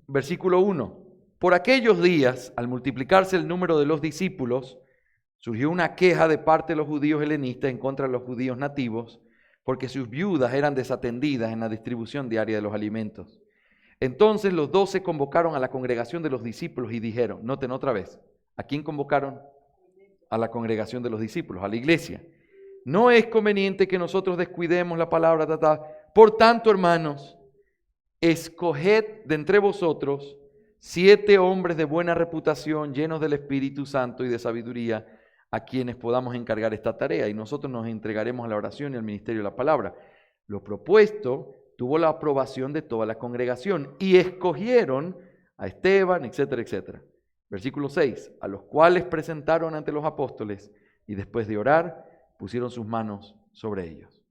Versículo 1. Por aquellos días, al multiplicarse el número de los discípulos, surgió una queja de parte de los judíos helenistas en contra de los judíos nativos, porque sus viudas eran desatendidas en la distribución diaria de los alimentos. Entonces los 12 convocaron a la congregación de los discípulos y dijeron, noten otra vez, ¿a quién convocaron? A la congregación de los discípulos, a la iglesia. No es conveniente que nosotros descuidemos la palabra, Por tanto, hermanos, escoged de entre vosotros 7 hombres de buena reputación, llenos del Espíritu Santo y de sabiduría, a quienes podamos encargar esta tarea, y nosotros nos entregaremos a la oración y al ministerio de la palabra. Lo propuesto tuvo la aprobación de toda la congregación, y escogieron a Esteban, etcétera, etcétera. Versículo 6, a los cuales presentaron ante los apóstoles, y después de orar, pusieron sus manos sobre ellos.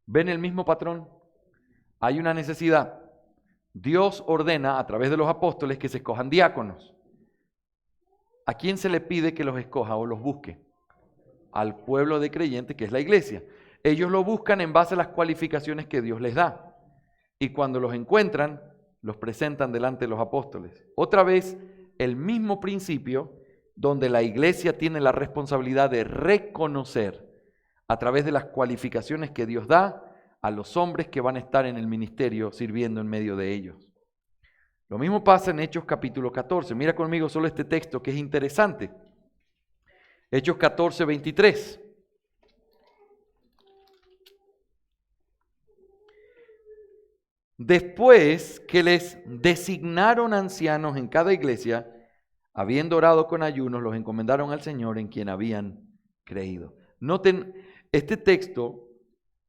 ¿Ven el mismo patrón? Hay una necesidad. Dios ordena a través de los apóstoles que se escojan diáconos. ¿A quién se le pide que los escoja o los busque? Al pueblo de creyentes, que es la iglesia. Ellos lo buscan en base a las cualificaciones que Dios les da. Y cuando los encuentran, los presentan delante de los apóstoles. Otra vez, el mismo principio donde la iglesia tiene la responsabilidad de reconocer a través de las cualificaciones que Dios da a los hombres que van a estar en el ministerio sirviendo en medio de ellos. Lo mismo pasa en Hechos capítulo 14. Mira conmigo solo este texto que es interesante. Hechos 14, 23. Después que les designaron ancianos en cada iglesia, habiendo orado con ayunos, los encomendaron al Señor en quien habían creído. Noten, este texto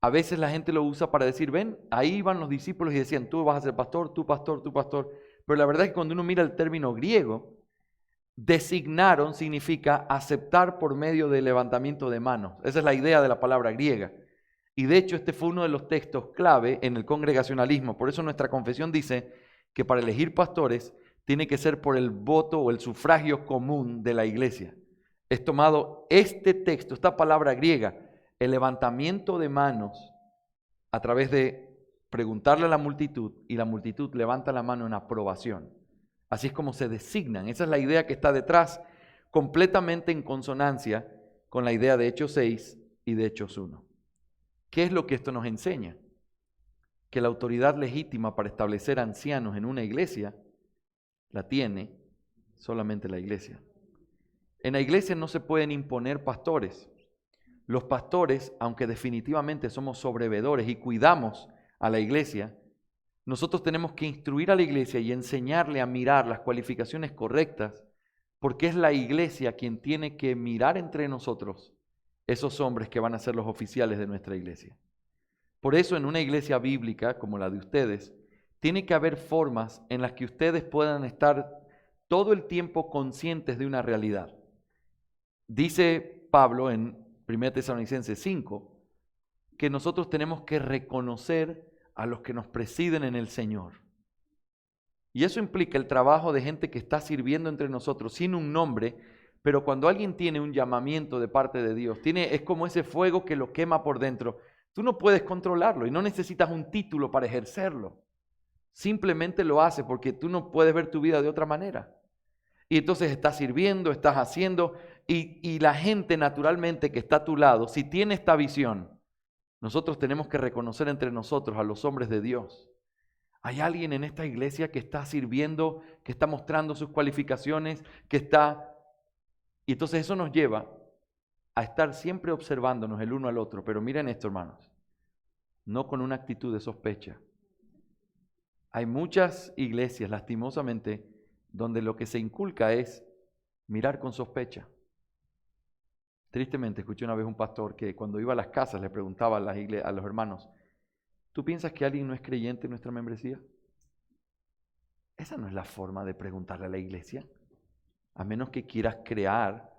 a veces la gente lo usa para decir, ven, ahí iban los discípulos y decían, tú vas a ser pastor, tú pastor, tú pastor. Pero la verdad es que cuando uno mira el término griego, designaron significa aceptar por medio del levantamiento de manos. Esa es la idea de la palabra griega. Y de hecho este fue uno de los textos clave en el congregacionalismo. Por eso nuestra confesión dice que para elegir pastores tiene que ser por el voto o el sufragio común de la iglesia. Es tomado este texto, esta palabra griega, el levantamiento de manos a través de preguntarle a la multitud y la multitud levanta la mano en aprobación. Así es como se designan. Esa es la idea que está detrás, completamente en consonancia con la idea de Hechos 6 y de Hechos 1. ¿Qué es lo que esto nos enseña? Que la autoridad legítima para establecer ancianos en una iglesia la tiene solamente la iglesia. En la iglesia no se pueden imponer pastores. Los pastores, aunque definitivamente somos sobrevedores y cuidamos a la iglesia, nosotros tenemos que instruir a la iglesia y enseñarle a mirar las cualificaciones correctas, porque es la iglesia quien tiene que mirar entre nosotros esos hombres que van a ser los oficiales de nuestra iglesia. Por eso en una iglesia bíblica como la de ustedes, tiene que haber formas en las que ustedes puedan estar todo el tiempo conscientes de una realidad. Dice Pablo en 1 Tesalonicenses 5, que nosotros tenemos que reconocer a los que nos presiden en el Señor. Y eso implica el trabajo de gente que está sirviendo entre nosotros sin un nombre, pero cuando alguien tiene un llamamiento de parte de Dios, es como ese fuego que lo quema por dentro. Tú no puedes controlarlo y no necesitas un título para ejercerlo. Simplemente lo hace porque tú no puedes ver tu vida de otra manera. Y entonces estás sirviendo, estás haciendo, y la gente naturalmente que está a tu lado, si tiene esta visión, nosotros tenemos que reconocer entre nosotros a los hombres de Dios. Hay alguien en esta iglesia que está sirviendo, que está mostrando sus cualificaciones, que está... Y entonces eso nos lleva a estar siempre observándonos el uno al otro. Pero miren esto, hermanos, no con una actitud de sospecha. Hay muchas iglesias, lastimosamente, donde lo que se inculca es mirar con sospecha. Tristemente, escuché una vez un pastor que cuando iba a las casas le preguntaba a los hermanos, ¿tú piensas que alguien no es creyente en nuestra membresía? Esa no es la forma de preguntarle a la iglesia, a menos que quieras crear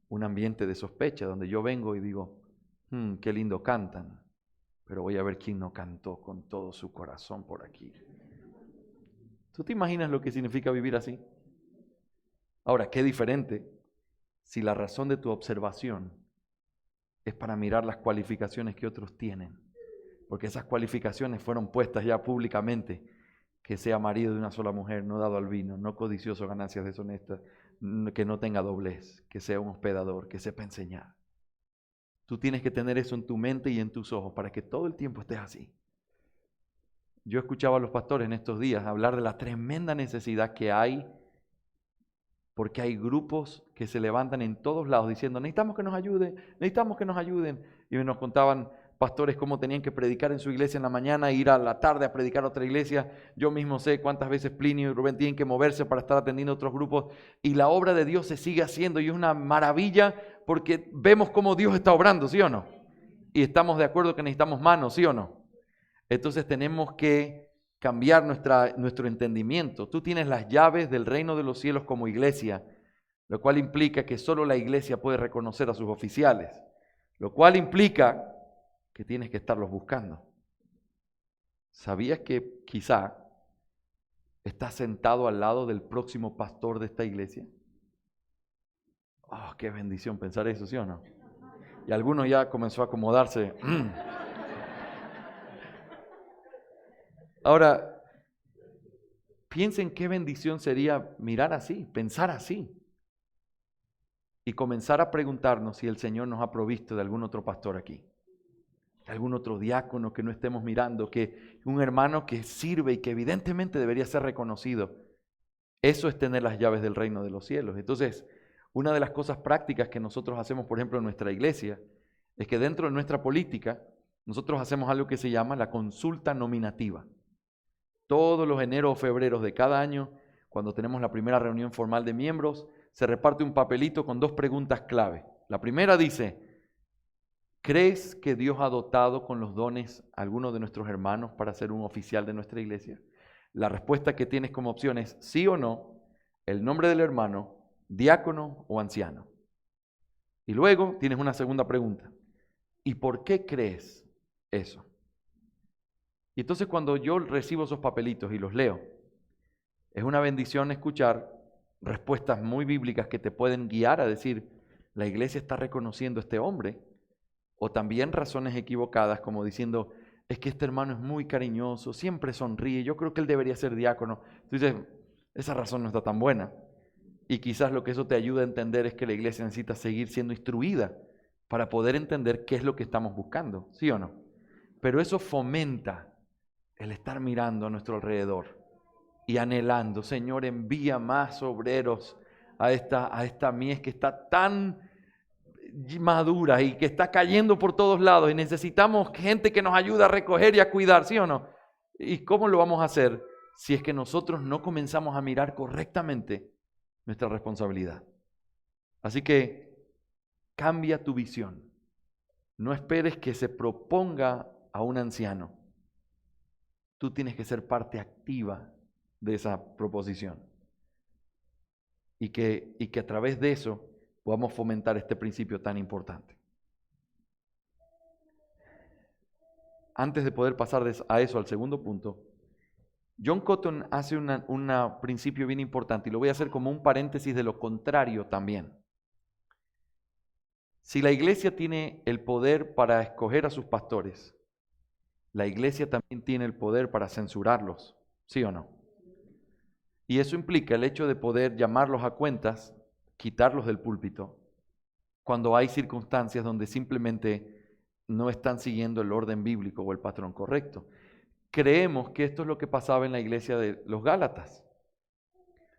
un ambiente de sospecha, donde yo vengo y digo, qué lindo cantan, pero voy a ver quién no cantó con todo su corazón por aquí. ¿Tú te imaginas lo que significa vivir así? Ahora, qué diferente si la razón de tu observación es para mirar las cualificaciones que otros tienen, porque esas cualificaciones fueron puestas ya públicamente, que sea marido de una sola mujer, no dado al vino, no codicioso ganancias deshonestas, que no tenga doblez, que sea un hospedador, que sepa enseñar. Tú tienes que tener eso en tu mente y en tus ojos para que todo el tiempo estés así. Yo escuchaba a los pastores en estos días hablar de la tremenda necesidad que hay, porque hay grupos que se levantan en todos lados diciendo, necesitamos que nos ayuden, necesitamos que nos ayuden. Y nos contaban pastores cómo tenían que predicar en su iglesia en la mañana e ir a la tarde a predicar a otra iglesia. Yo mismo sé cuántas veces Plinio y Rubén tienen que moverse para estar atendiendo a otros grupos. Y la obra de Dios se sigue haciendo y es una maravilla porque vemos cómo Dios está obrando, ¿sí o no? Y estamos de acuerdo que necesitamos manos, ¿sí o no? Entonces tenemos que cambiar nuestro entendimiento. Tú tienes las llaves del reino de los cielos como iglesia, lo cual implica que solo la iglesia puede reconocer a sus oficiales, lo cual implica que tienes que estarlos buscando. ¿Sabías que quizá estás sentado al lado del próximo pastor de esta iglesia? Oh, qué bendición pensar eso, ¿sí o no? Y alguno ya comenzó a acomodarse. Ahora, piensen qué bendición sería mirar así, pensar así. Y comenzar a preguntarnos si el Señor nos ha provisto de algún otro pastor aquí. De algún otro diácono que no estemos mirando, que un hermano que sirve y que evidentemente debería ser reconocido. Eso es tener las llaves del reino de los cielos. Entonces, una de las cosas prácticas que nosotros hacemos, por ejemplo, en nuestra iglesia, es que dentro de nuestra política, nosotros hacemos algo que se llama la consulta nominativa. Todos los enero o febreros de cada año, cuando tenemos la primera reunión formal de miembros, se reparte un papelito con 2 preguntas clave. La primera dice, ¿crees que Dios ha dotado con los dones a alguno de nuestros hermanos para ser un oficial de nuestra iglesia? La respuesta que tienes como opción es sí o no, el nombre del hermano, diácono o anciano. Y luego tienes una segunda pregunta. ¿Y por qué crees eso? Y entonces cuando yo recibo esos papelitos y los leo, es una bendición escuchar respuestas muy bíblicas que te pueden guiar a decir, la iglesia está reconociendo a este hombre, o también razones equivocadas como diciendo, es que este hermano es muy cariñoso, siempre sonríe, yo creo que él debería ser diácono. Entonces, esa razón no está tan buena. Y quizás lo que eso te ayuda a entender es que la iglesia necesita seguir siendo instruida para poder entender qué es lo que estamos buscando, ¿sí o no? Pero eso fomenta el estar mirando a nuestro alrededor y anhelando, Señor, envía más obreros a esta mies que está tan madura y que está cayendo por todos lados y necesitamos gente que nos ayude a recoger y a cuidar, ¿sí o no? ¿Y cómo lo vamos a hacer si es que nosotros no comenzamos a mirar correctamente nuestra responsabilidad? Así que cambia tu visión. No esperes que se proponga a un anciano. Tú tienes que ser parte activa de esa proposición. Y que a través de eso podamos fomentar este principio tan importante. antes de poder pasar a eso, al segundo punto, John Cotton hace un principio bien importante y lo voy a hacer como un paréntesis de lo contrario también. Si la iglesia tiene el poder para escoger a sus pastores, la iglesia también tiene el poder para censurarlos, ¿sí o no? Y eso implica el hecho de poder llamarlos a cuentas, quitarlos del púlpito, cuando hay circunstancias donde simplemente no están siguiendo el orden bíblico o el patrón correcto. Creemos que esto es lo que pasaba en la iglesia de los Gálatas.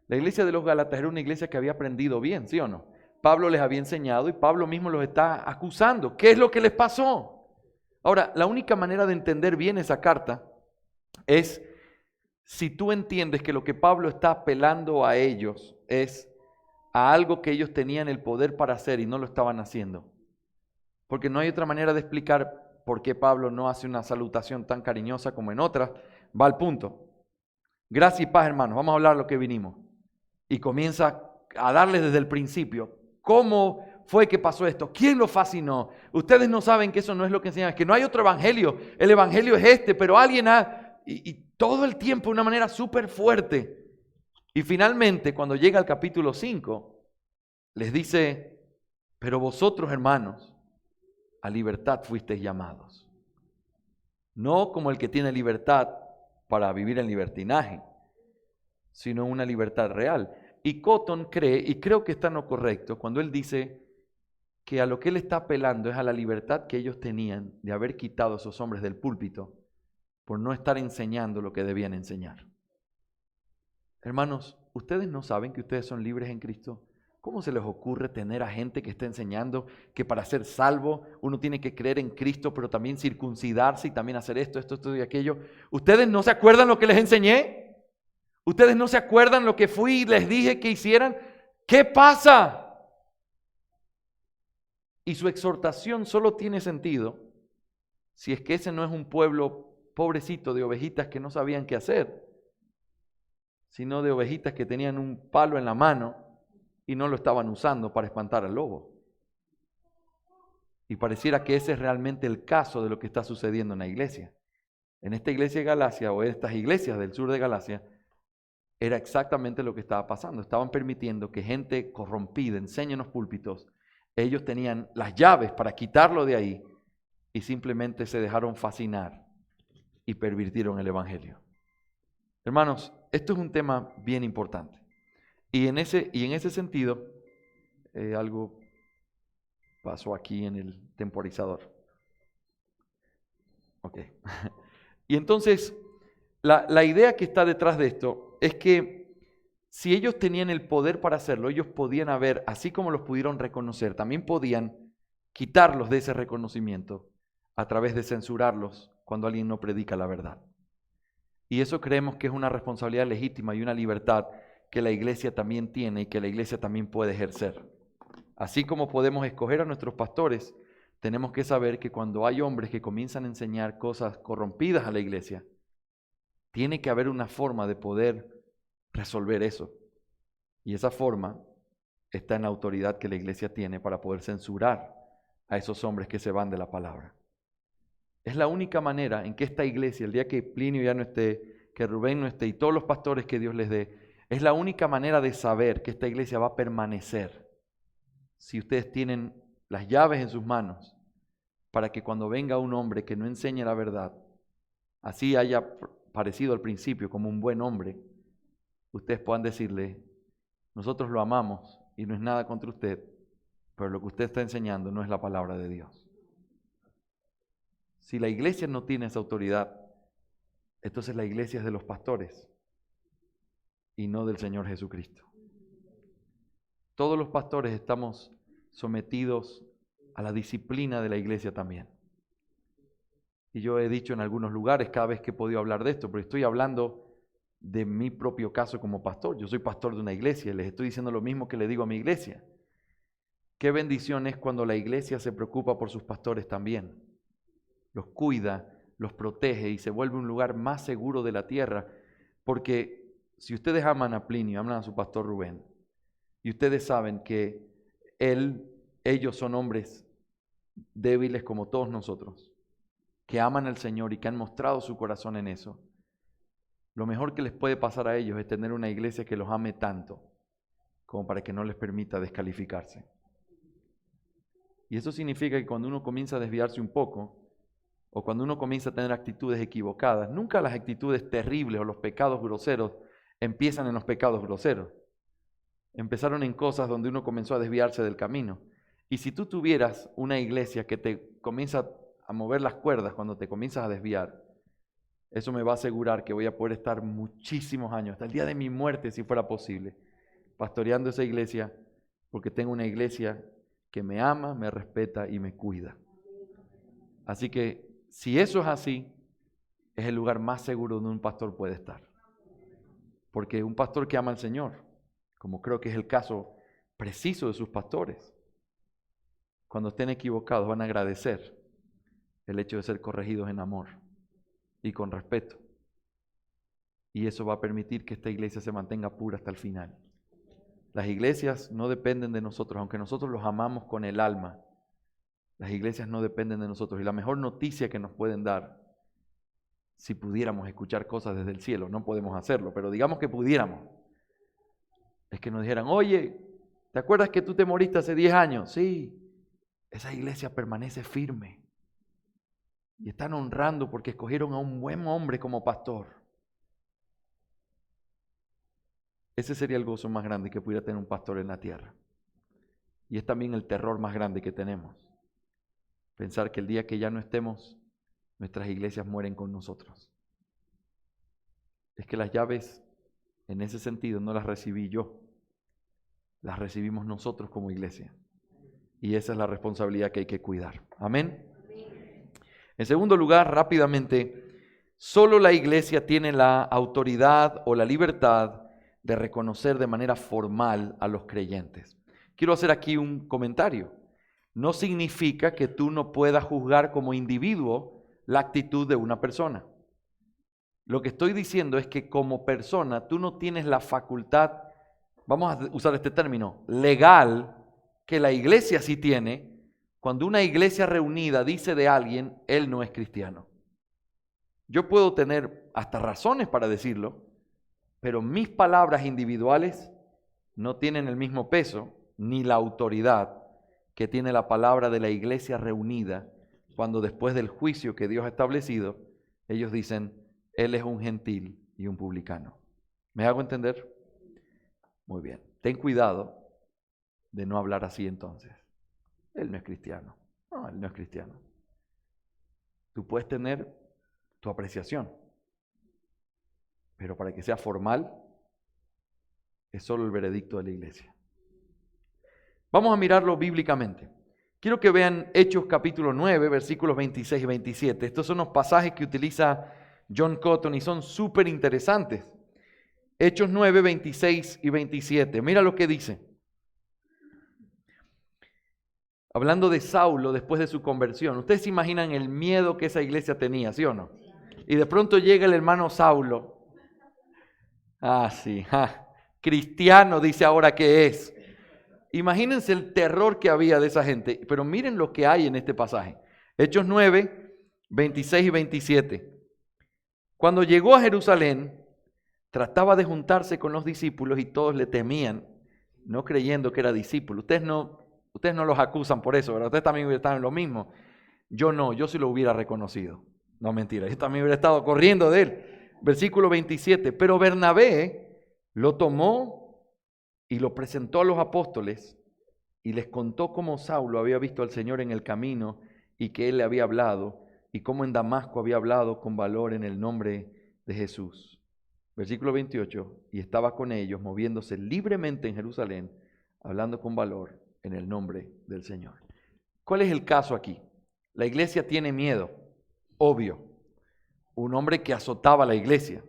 La iglesia de los Gálatas era una iglesia que había aprendido bien, ¿sí o no? Pablo les había enseñado y Pablo mismo los está acusando. ¿Qué es lo que les pasó? Ahora, la única manera de entender bien esa carta es si tú entiendes que lo que Pablo está apelando a ellos es a algo que ellos tenían el poder para hacer y no lo estaban haciendo. Porque no hay otra manera de explicar por qué Pablo no hace una salutación tan cariñosa como en otras. Va al punto. Gracia y paz, hermanos. Vamos a hablar de lo que vinimos. Y comienza a darles desde el principio. ¿Cómo fue que pasó esto? ¿Quién lo fascinó? Ustedes no saben que eso no es lo que enseñan. Es que no hay otro evangelio. El evangelio es este, pero alguien ha... Y todo el tiempo de una manera súper fuerte. Y finalmente, cuando llega al capítulo 5, les dice, pero vosotros, hermanos, a libertad fuisteis llamados. No como el que tiene libertad para vivir en libertinaje, sino una libertad real. Y Cotton cree, y creo que está en lo correcto, cuando él dice que a lo que él está apelando es a la libertad que ellos tenían de haber quitado a esos hombres del púlpito por no estar enseñando lo que debían enseñar. Hermanos, ¿ustedes no saben que ustedes son libres en Cristo? ¿Cómo se les ocurre tener a gente que está enseñando que para ser salvo uno tiene que creer en Cristo, pero también circuncidarse y también hacer esto y aquello? ¿Ustedes no se acuerdan lo que les enseñé? ¿Ustedes no se acuerdan lo que fui y les dije que hicieran? ¿Qué pasa? Y su exhortación solo tiene sentido si es que ese no es un pueblo pobrecito de ovejitas que no sabían qué hacer, sino de ovejitas que tenían un palo en la mano y no lo estaban usando para espantar al lobo. Y pareciera que ese es realmente el caso de lo que está sucediendo en la iglesia. En esta iglesia de Galacia o en estas iglesias del sur de Galacia, era exactamente lo que estaba pasando. Estaban permitiendo que gente corrompida enseñe en los púlpitos. Ellos tenían las llaves para quitarlo de ahí y simplemente se dejaron fascinar y pervirtieron el evangelio. Hermanos, esto es un tema bien importante. Y en ese sentido, algo pasó aquí en el temporizador. Ok. Y entonces, la idea que está detrás de esto es que si ellos tenían el poder para hacerlo, ellos podían haber, así como los pudieron reconocer, también podían quitarlos de ese reconocimiento a través de censurarlos cuando alguien no predica la verdad. Y eso creemos que es una responsabilidad legítima y una libertad que la iglesia también tiene y que la iglesia también puede ejercer. Así como podemos escoger a nuestros pastores, tenemos que saber que cuando hay hombres que comienzan a enseñar cosas corrompidas a la iglesia, tiene que haber una forma de poder resolver eso. Y esa forma está en la autoridad que la iglesia tiene para poder censurar a esos hombres que se van de la palabra. Es la única manera en que esta iglesia, el día que Plinio ya no esté, que Rubén no esté y todos los pastores que Dios les dé, es la única manera de saber que esta iglesia va a permanecer. Si ustedes tienen las llaves en sus manos para que cuando venga un hombre que no enseñe la verdad, así haya parecido al principio como un buen hombre, ustedes puedan decirle, nosotros lo amamos y no es nada contra usted, pero lo que usted está enseñando no es la palabra de Dios. Si la iglesia no tiene esa autoridad, entonces la iglesia es de los pastores y no del Señor Jesucristo. Todos los pastores estamos sometidos a la disciplina de la iglesia también. Y yo he dicho en algunos lugares cada vez que he podido hablar de esto, pero estoy hablando de mi propio caso como pastor. Yo soy pastor de una iglesia y les estoy diciendo lo mismo que le digo a mi iglesia. Qué bendición es cuando la iglesia se preocupa por sus pastores también. Los cuida, los protege y se vuelve un lugar más seguro de la tierra. Porque si ustedes aman a Plinio, aman a su pastor Rubén, y ustedes saben que ellos son hombres débiles como todos nosotros, que aman al Señor y que han mostrado su corazón en eso, lo mejor que les puede pasar a ellos es tener una iglesia que los ame tanto como para que no les permita descalificarse. Y eso significa que cuando uno comienza a desviarse un poco, o cuando uno comienza a tener actitudes equivocadas, nunca las actitudes terribles o los pecados groseros empiezan en los pecados groseros. Empezaron en cosas donde uno comenzó a desviarse del camino. Y si tú tuvieras una iglesia que te comienza a mover las cuerdas cuando te comienzas a desviar, eso me va a asegurar que voy a poder estar muchísimos años, hasta el día de mi muerte, si fuera posible, pastoreando esa iglesia, porque tengo una iglesia que me ama, me respeta y me cuida. Así que, si eso es así, es el lugar más seguro donde un pastor puede estar. Porque un pastor que ama al Señor, como creo que es el caso preciso de sus pastores, cuando estén equivocados van a agradecer el hecho de ser corregidos en amor y con respeto. Y eso va a permitir que esta iglesia se mantenga pura hasta el final. Las iglesias no dependen de nosotros, aunque nosotros los amamos con el alma. Las iglesias no dependen de nosotros. Y la mejor noticia que nos pueden dar, si pudiéramos escuchar cosas desde el cielo, no podemos hacerlo, pero digamos que pudiéramos, es que nos dijeran: oye, ¿te acuerdas que tú te moriste hace 10 años? Sí, esa iglesia permanece firme. Y están honrando porque escogieron a un buen hombre como pastor. Ese sería el gozo más grande que pudiera tener un pastor en la tierra. Y es también el terror más grande que tenemos. Pensar que el día que ya no estemos, nuestras iglesias mueren con nosotros. Es que las llaves, en ese sentido, no las recibí yo. Las recibimos nosotros como iglesia. Y esa es la responsabilidad que hay que cuidar. Amén. En segundo lugar, rápidamente, solo la iglesia tiene la autoridad o la libertad de reconocer de manera formal a los creyentes. Quiero hacer aquí un comentario. No significa que tú no puedas juzgar como individuo la actitud de una persona. Lo que estoy diciendo es que como persona tú no tienes la facultad, vamos a usar este término, legal, que la iglesia sí tiene, cuando una iglesia reunida dice de alguien: él no es cristiano. Yo puedo tener hasta razones para decirlo, pero mis palabras individuales no tienen el mismo peso ni la autoridad que tiene la palabra de la iglesia reunida cuando, después del juicio que Dios ha establecido, ellos dicen: él es un gentil y un publicano. ¿Me hago entender? Muy bien. Ten cuidado de no hablar así entonces. Él no es cristiano. No, él no es cristiano. Tú puedes tener tu apreciación, pero para que sea formal, es solo el veredicto de la iglesia. Vamos a mirarlo bíblicamente. Quiero que vean Hechos capítulo 9, versículos 26 y 27. Estos son los pasajes que utiliza John Cotton y son súper interesantes. Hechos 9, 26 y 27. Mira lo que dice. Hablando de Saulo después de su conversión. Ustedes se imaginan el miedo que esa iglesia tenía, ¿sí o no? Y de pronto llega el hermano Saulo. Sí, cristiano dice ahora que es. Imagínense el terror que había de esa gente. Pero miren lo que hay en este pasaje. Hechos 9, 26 y 27. Cuando llegó a Jerusalén, trataba de juntarse con los discípulos y todos le temían, no creyendo que era discípulo. Ustedes no los acusan por eso, ¿verdad? Ustedes también están en lo mismo. Yo no, yo sí lo hubiera reconocido. No, mentira, yo también hubiera estado corriendo de él. Versículo 27. Pero Bernabé lo tomó y lo presentó a los apóstoles y les contó cómo Saulo había visto al Señor en el camino y que él le había hablado, y cómo en Damasco había hablado con valor en el nombre de Jesús. Versículo 28. Y estaba con ellos, moviéndose libremente en Jerusalén, hablando con valor en el nombre del Señor. ¿Cuál es el caso aquí? La iglesia tiene miedo, obvio. Un hombre que azotaba a la iglesia.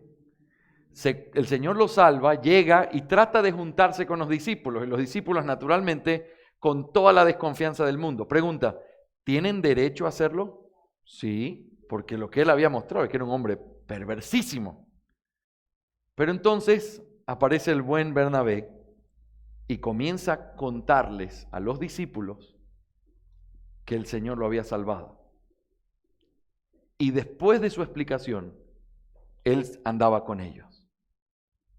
El Señor lo salva, llega y trata de juntarse con los discípulos. Y los discípulos, naturalmente, con toda la desconfianza del mundo. Pregunta: ¿tienen derecho a hacerlo? Sí, porque lo que él había mostrado es que era un hombre perversísimo. Pero entonces aparece el buen Bernabé y comienza a contarles a los discípulos que el Señor lo había salvado. y después de su explicación, él andaba con ellos.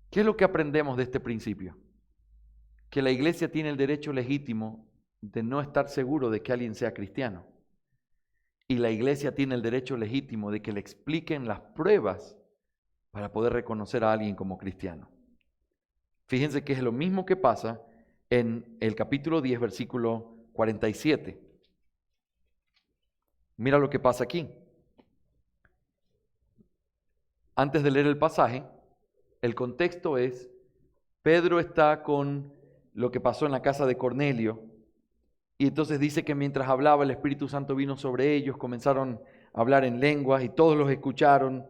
¿Qué es lo que aprendemos de este principio? Que la iglesia tiene el derecho legítimo de no estar seguro de que alguien sea cristiano. Y la iglesia tiene el derecho legítimo de que le expliquen las pruebas para poder reconocer a alguien como cristiano. Fíjense que es lo mismo que pasa en el capítulo 10, versículo 47. Mira lo que pasa aquí. Antes de leer el pasaje, el contexto es, Pedro está con lo que pasó en la casa de Cornelio, y entonces dice que mientras hablaba el Espíritu Santo vino sobre ellos, comenzaron a hablar en lenguas y todos los escucharon,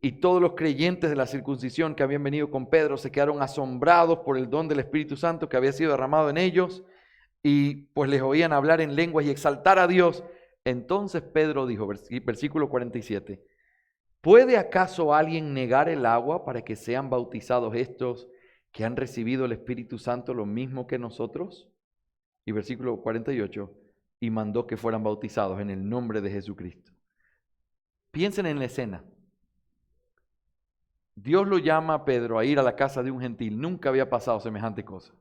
y todos los creyentes de la circuncisión que habían venido con Pedro se quedaron asombrados por el don del Espíritu Santo que había sido derramado en ellos, y pues les oían hablar en lenguas y exaltar a Dios. Entonces Pedro dijo, versículo 47, ¿puede acaso alguien negar el agua para que sean bautizados estos que han recibido el Espíritu Santo lo mismo que nosotros? Y versículo 48, y mandó que fueran bautizados en el nombre de Jesucristo. Piensen en la escena. Dios lo llama a Pedro a ir a la casa de un gentil. Nunca había pasado semejante cosa.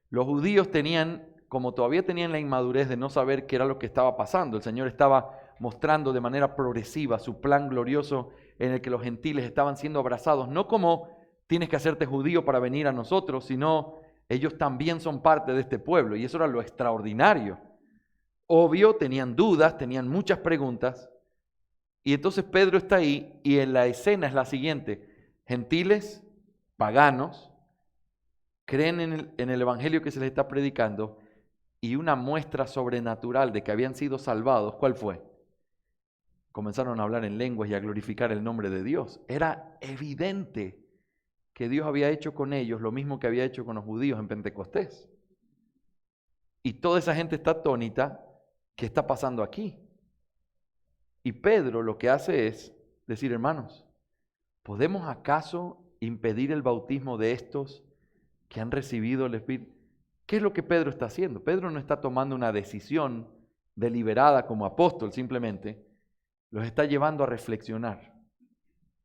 Los judíos tenían, como todavía tenían la inmadurez de no saber qué era lo que estaba pasando, el Señor estaba mostrando de manera progresiva su plan glorioso en el que los gentiles estaban siendo abrazados, no como tienes que hacerte judío para venir a nosotros, sino ellos también son parte de este pueblo, y eso era lo extraordinario. Obvio, tenían dudas, tenían muchas preguntas, y entonces Pedro está ahí, y en la escena es la siguiente: gentiles, paganos, creen en el evangelio que se les está predicando, y una muestra sobrenatural de que habían sido salvados, ¿cuál fue? Comenzaron a hablar en lenguas y a glorificar el nombre de Dios. Era evidente que Dios había hecho con ellos lo mismo que había hecho con los judíos en Pentecostés. Y toda esa gente está atónita. ¿Qué está pasando aquí? Y Pedro lo que hace es decir, hermanos, ¿podemos acaso impedir el bautismo de estos que han recibido el Espíritu? ¿Qué es lo que Pedro está haciendo? Pedro no está tomando una decisión deliberada como apóstol, simplemente los está llevando a reflexionar.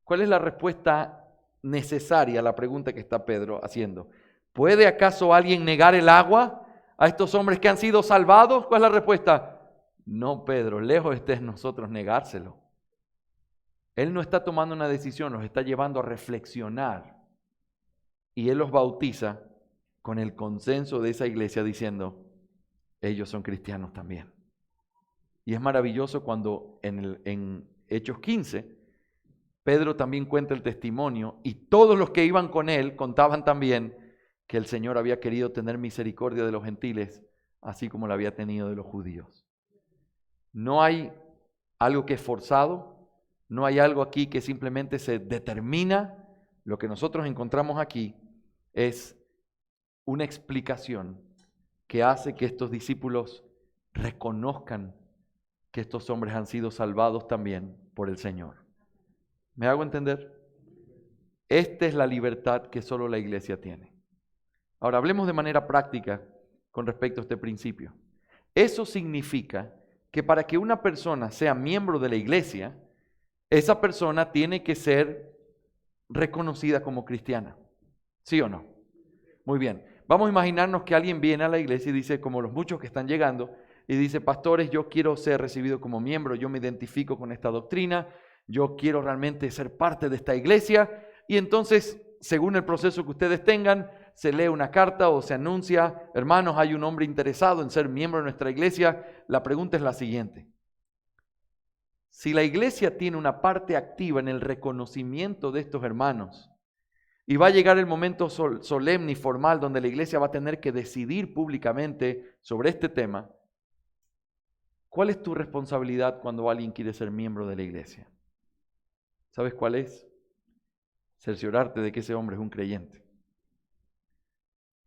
¿Cuál es la respuesta necesaria a la pregunta que está Pedro haciendo? ¿Puede acaso alguien negar el agua a estos hombres que han sido salvados? ¿Cuál es la respuesta? No, Pedro, lejos estés nosotros negárselo. Él no está tomando una decisión, los está llevando a reflexionar. Y él los bautiza con el consenso de esa iglesia diciendo, ellos son cristianos también. Y es maravilloso cuando en Hechos 15, Pedro también cuenta el testimonio y todos los que iban con él contaban también que el Señor había querido tener misericordia de los gentiles, así como la había tenido de los judíos. No hay algo que es forzado, no hay algo aquí que simplemente se determina. Lo que nosotros encontramos aquí es una explicación que hace que estos discípulos reconozcan que estos hombres han sido salvados también por el Señor. ¿Me hago entender? Esta es la libertad que solo la iglesia tiene. Ahora, hablemos de manera práctica con respecto a este principio. Eso significa que para que una persona sea miembro de la iglesia, esa persona tiene que ser reconocida como cristiana. ¿Sí o no? Muy bien. Vamos a imaginarnos que alguien viene a la iglesia y dice, como los muchos que están llegando, y dice, pastores, yo quiero ser recibido como miembro, yo me identifico con esta doctrina, yo quiero realmente ser parte de esta iglesia. Y entonces, según el proceso que ustedes tengan, se lee una carta o se anuncia, hermanos, hay un hombre interesado en ser miembro de nuestra iglesia. La pregunta es la siguiente: si la iglesia tiene una parte activa en el reconocimiento de estos hermanos, y va a llegar el momento solemne y formal donde la iglesia va a tener que decidir públicamente sobre este tema, ¿cuál es tu responsabilidad cuando alguien quiere ser miembro de la iglesia? ¿Sabes cuál es? Cerciorarte de que ese hombre es un creyente.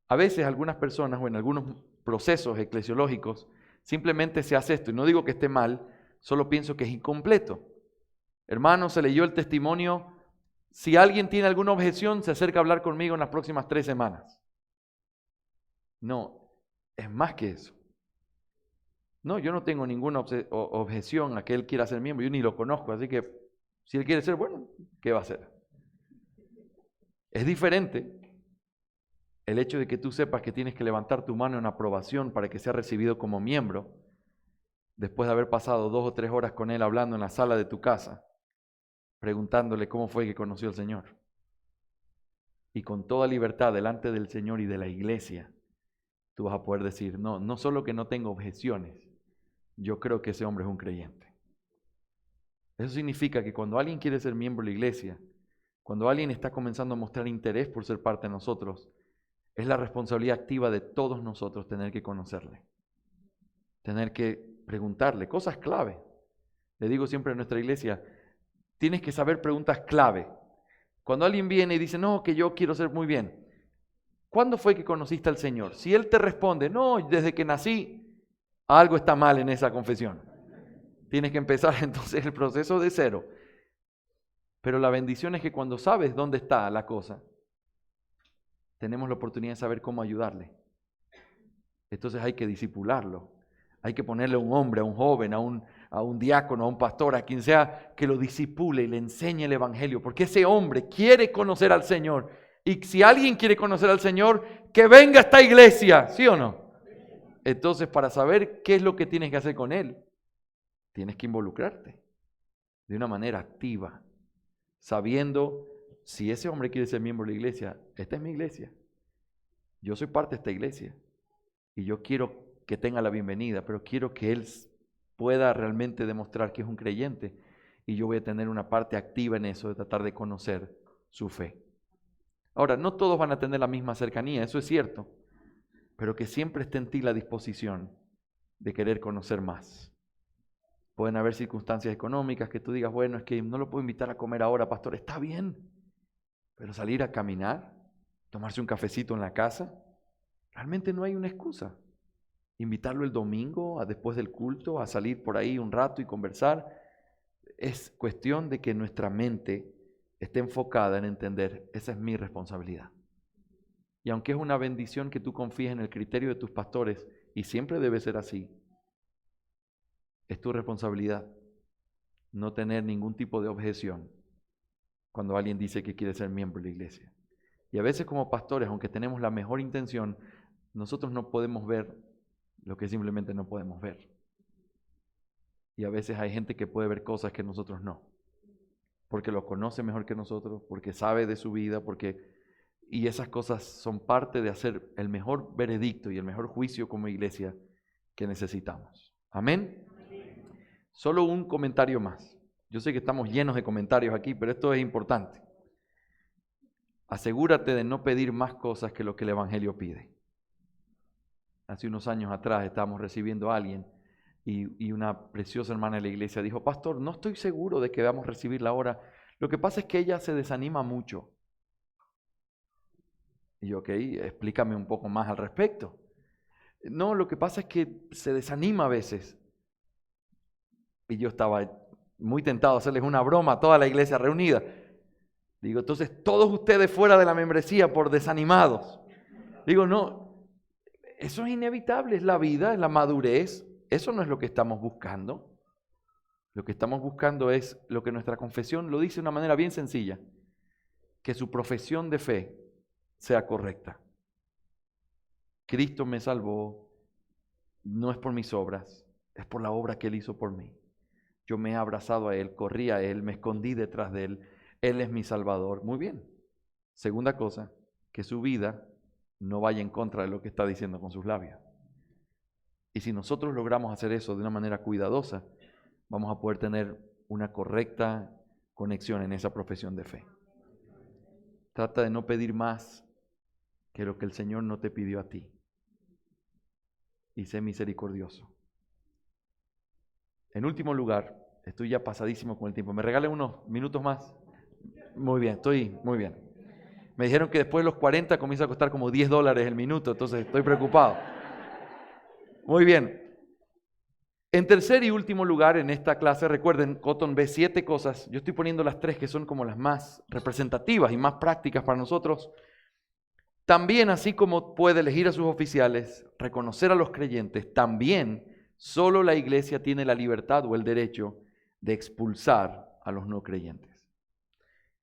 A veces algunas personas o en algunos procesos eclesiológicos simplemente se hace esto, y no digo que esté mal, solo pienso que es incompleto. Hermano, se leyó el testimonio. Si alguien tiene alguna objeción, se acerca a hablar conmigo en las próximas 3 semanas. No, es más que eso. No, yo no tengo ninguna objeción a que él quiera ser miembro, yo ni lo conozco, así que si él quiere ser, bueno, ¿qué va a hacer? Es diferente el hecho de que tú sepas que tienes que levantar tu mano en aprobación para que sea recibido como miembro, después de haber pasado 2 o 3 horas con él hablando en la sala de tu casa, preguntándole cómo fue que conoció al Señor. Y con toda libertad delante del Señor y de la iglesia, tú vas a poder decir, no solo que no tengo objeciones, yo creo que ese hombre es un creyente. Eso significa que cuando alguien quiere ser miembro de la iglesia, cuando alguien está comenzando a mostrar interés por ser parte de nosotros, es la responsabilidad activa de todos nosotros tener que conocerle, tener que preguntarle cosas clave. Le digo siempre a nuestra iglesia, tienes que saber preguntas clave. Cuando alguien viene y dice, no, que yo quiero ser muy bien, ¿cuándo fue que conociste al Señor? Si Él te responde, no, desde que nací, algo está mal en esa confesión. Tienes que empezar entonces el proceso de cero. Pero la bendición es que cuando sabes dónde está la cosa, tenemos la oportunidad de saber cómo ayudarle. Entonces hay que disipularlo. Hay que ponerle a un hombre, a un joven, a un diácono, a un pastor, a quien sea, que lo disipule y le enseñe el evangelio. Porque ese hombre quiere conocer al Señor. Y si alguien quiere conocer al Señor, que venga a esta iglesia, ¿sí o no? Entonces, para saber qué es lo que tienes que hacer con él, tienes que involucrarte de una manera activa, sabiendo si ese hombre quiere ser miembro de la iglesia, esta es mi iglesia. Yo soy parte de esta iglesia y yo quiero que tenga la bienvenida, pero quiero que él pueda realmente demostrar que es un creyente y yo voy a tener una parte activa en eso de tratar de conocer su fe. Ahora, no todos van a tener la misma cercanía, eso es cierto, pero que siempre esté en ti la disposición de querer conocer más. Pueden haber circunstancias económicas que tú digas, bueno, es que no lo puedo invitar a comer ahora, pastor, está bien, pero salir a caminar, tomarse un cafecito en la casa, realmente no hay una excusa. Invitarlo el domingo, después del culto, a salir por ahí un rato y conversar, es cuestión de que nuestra mente esté enfocada en entender, esa es mi responsabilidad. Y aunque es una bendición que tú confíes en el criterio de tus pastores, y siempre debe ser así, es tu responsabilidad no tener ningún tipo de objeción cuando alguien dice que quiere ser miembro de la iglesia. Y a veces como pastores, aunque tenemos la mejor intención, nosotros no podemos ver lo que simplemente no podemos ver. Y a veces hay gente que puede ver cosas que nosotros no, porque lo conoce mejor que nosotros, porque sabe de su vida, y esas cosas son parte de hacer el mejor veredicto y el mejor juicio como iglesia que necesitamos. Amén. Solo un comentario más. Yo sé que estamos llenos de comentarios aquí, pero esto es importante. Asegúrate de no pedir más cosas que lo que el Evangelio pide. Hace unos años atrás estábamos recibiendo a alguien y una preciosa hermana de la iglesia dijo, pastor, no estoy seguro de que vamos a recibirla ahora. Lo que pasa es que ella se desanima mucho. Y yo, ok, explícame un poco más al respecto. No, lo que pasa es que se desanima a veces. Y yo estaba muy tentado a hacerles una broma a toda la iglesia reunida. Digo, entonces todos ustedes fuera de la membresía por desanimados. Digo, no, eso es inevitable, es la vida, es la madurez. Eso no es lo que estamos buscando. Lo que estamos buscando es lo que nuestra confesión lo dice de una manera bien sencilla. Que su profesión de fe sea correcta. Cristo me salvó, no es por mis obras, es por la obra que Él hizo por mí. Yo me he abrazado a Él, corrí a Él, me escondí detrás de Él. Él es mi Salvador. Muy bien. Segunda cosa, que su vida no vaya en contra de lo que está diciendo con sus labios. Y si nosotros logramos hacer eso de una manera cuidadosa, vamos a poder tener una correcta conexión en esa profesión de fe. Trata de no pedir más que lo que el Señor no te pidió a ti. Y sé misericordioso. En último lugar, estoy ya pasadísimo con el tiempo. ¿Me regalen unos minutos más? Muy bien, estoy muy bien. Me dijeron que después de los 40 comienza a costar como $10 el minuto, entonces estoy preocupado. Muy bien. En tercer y último lugar en esta clase, recuerden, Cotton ve 7 cosas. Yo estoy poniendo las 3 que son como las más representativas y más prácticas para nosotros. También, así como puede elegir a sus oficiales, reconocer a los creyentes, también Solo la iglesia tiene la libertad o el derecho de expulsar a los no creyentes.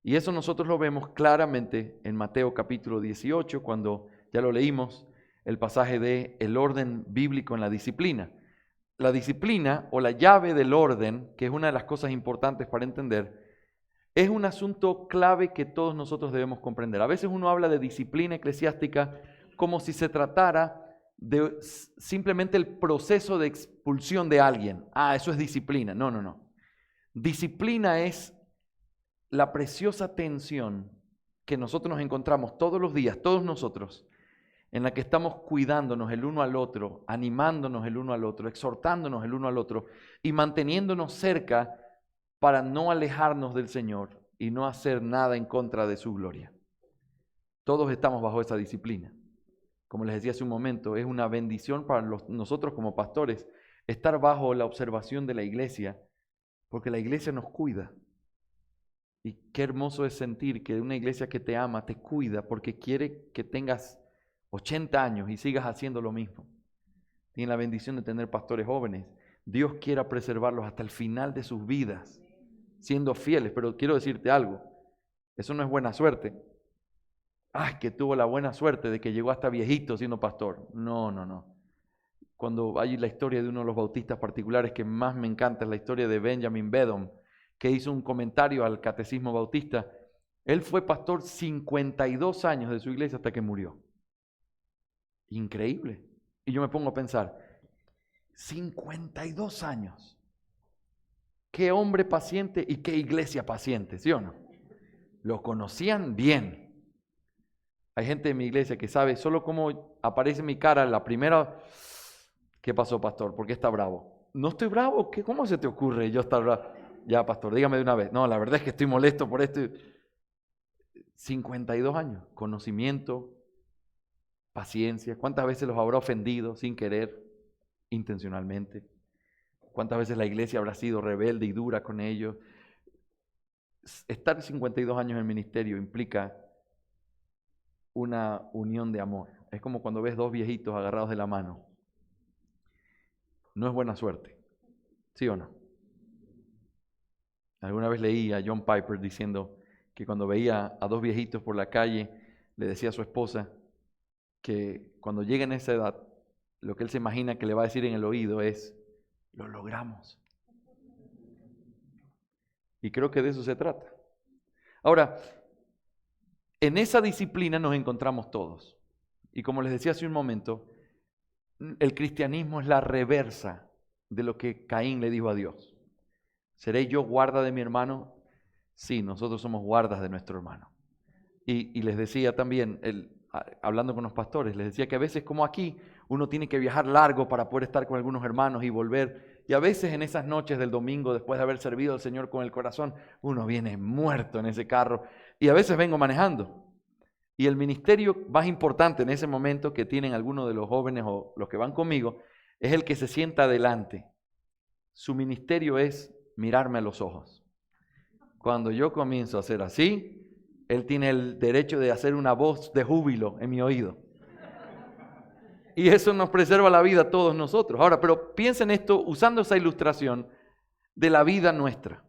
Y eso nosotros lo vemos claramente en Mateo capítulo 18, cuando ya lo leímos, el pasaje de el orden bíblico en la disciplina. La disciplina o la llave del orden, que es una de las cosas importantes para entender, es un asunto clave que todos nosotros debemos comprender. A veces uno habla de disciplina eclesiástica como si se tratara de simplemente el proceso de expulsión de alguien. Ah, eso es disciplina. No, no, no. Disciplina es la preciosa tensión que nosotros nos encontramos todos los días, todos nosotros, en la que estamos cuidándonos el uno al otro, animándonos el uno al otro, exhortándonos el uno al otro y manteniéndonos cerca para no alejarnos del Señor y no hacer nada en contra de su gloria. Todos estamos bajo esa disciplina. Como les decía hace un momento, es una bendición para nosotros como pastores estar bajo la observación de la iglesia, porque la iglesia nos cuida. Y qué hermoso es sentir que una iglesia que te ama te cuida porque quiere que tengas 80 años y sigas haciendo lo mismo. Tienen la bendición de tener pastores jóvenes. Dios quiera preservarlos hasta el final de sus vidas, siendo fieles. Pero quiero decirte algo, eso no es buena suerte. Ay, que tuvo la buena suerte de que llegó hasta viejito siendo pastor. No, no, no. Cuando hay la historia de uno de los bautistas particulares que más me encanta, es la historia de Benjamin Beddome, que hizo un comentario al catecismo bautista. Él fue pastor 52 años de su iglesia hasta que murió. Increíble. Y yo me pongo a pensar, 52 años. Qué hombre paciente y qué iglesia paciente, ¿sí o no? Lo conocían bien. Hay gente de mi iglesia que sabe solo cómo aparece mi cara la primera. ¿Qué pasó, pastor? ¿Por qué está bravo? No estoy bravo. ¿Cómo se te ocurre yo estar bravo? Ya, pastor, dígame de una vez. No, la verdad es que estoy molesto por esto. 52 años. Conocimiento, paciencia. ¿Cuántas veces los habrá ofendido sin querer, intencionalmente? ¿Cuántas veces la iglesia habrá sido rebelde y dura con ellos? Estar 52 años en el ministerio implica una unión de amor. Es como cuando ves dos viejitos agarrados de la mano. No es buena suerte, ¿sí o no? Alguna vez leí a John Piper diciendo que cuando veía a dos viejitos por la calle, le decía a su esposa que cuando lleguen a esa edad, lo que él se imagina que le va a decir en el oído es, lo logramos. Y creo que de eso se trata. Ahora, en esa disciplina nos encontramos todos. Y como les decía hace un momento, el cristianismo es la reversa de lo que Caín le dijo a Dios. ¿Seré yo guarda de mi hermano? Sí, nosotros somos guardas de nuestro hermano. Y les decía también, hablando con los pastores, les decía que a veces como aquí, uno tiene que viajar largo para poder estar con algunos hermanos y volver. Y a veces en esas noches del domingo, después de haber servido al Señor con el corazón, uno viene muerto en ese carro. Y a veces vengo manejando. Y el ministerio más importante en ese momento que tienen algunos de los jóvenes o los que van conmigo, es el que se sienta adelante. Su ministerio es mirarme a los ojos. Cuando yo comienzo a hacer así, él tiene el derecho de hacer una voz de júbilo en mi oído. Y eso nos preserva la vida a todos nosotros. Ahora, pero piensen esto usando esa ilustración de la vida nuestra.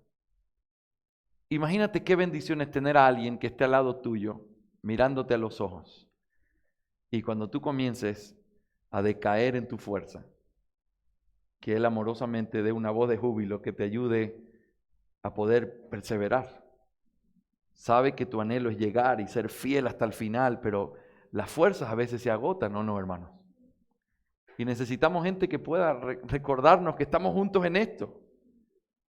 Imagínate qué bendición es tener a alguien que esté al lado tuyo, mirándote a los ojos. Y cuando tú comiences a decaer en tu fuerza, que Él amorosamente dé una voz de júbilo que te ayude a poder perseverar. Sabe que tu anhelo es llegar y ser fiel hasta el final, pero las fuerzas a veces se agotan, ¿o no, hermanos? Y necesitamos gente que pueda recordarnos que estamos juntos en esto.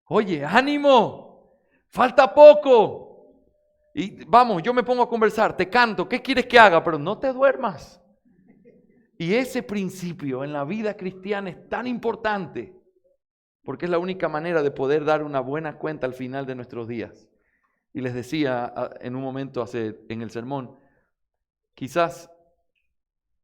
Oye, ánimo, falta poco. Y vamos, yo me pongo a conversar, te canto, ¿qué quieres que haga? Pero no te duermas. Y ese principio en la vida cristiana es tan importante, porque es la única manera de poder dar una buena cuenta al final de nuestros días. Y les decía en un momento en el sermón, quizás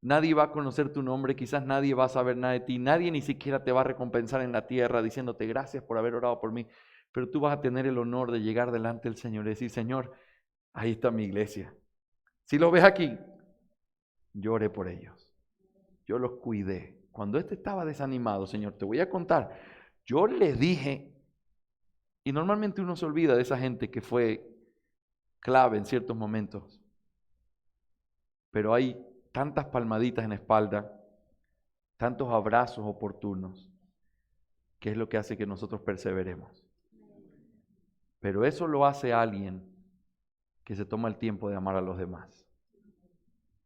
nadie va a conocer tu nombre, quizás nadie va a saber nada de ti, nadie ni siquiera te va a recompensar en la tierra diciéndote gracias por haber orado por mí, pero tú vas a tener el honor de llegar delante del Señor y decir, Señor, ahí está mi iglesia. Si lo ves aquí, yo oré por ellos, yo los cuidé. cuando este estaba desanimado, Señor, te voy a contar, yo le dije, y normalmente uno se olvida de esa gente que fue clave en ciertos momentos, pero hay tantas palmaditas en la espalda, tantos abrazos oportunos, que es lo que hace que nosotros perseveremos. Pero eso lo hace alguien que se toma el tiempo de amar a los demás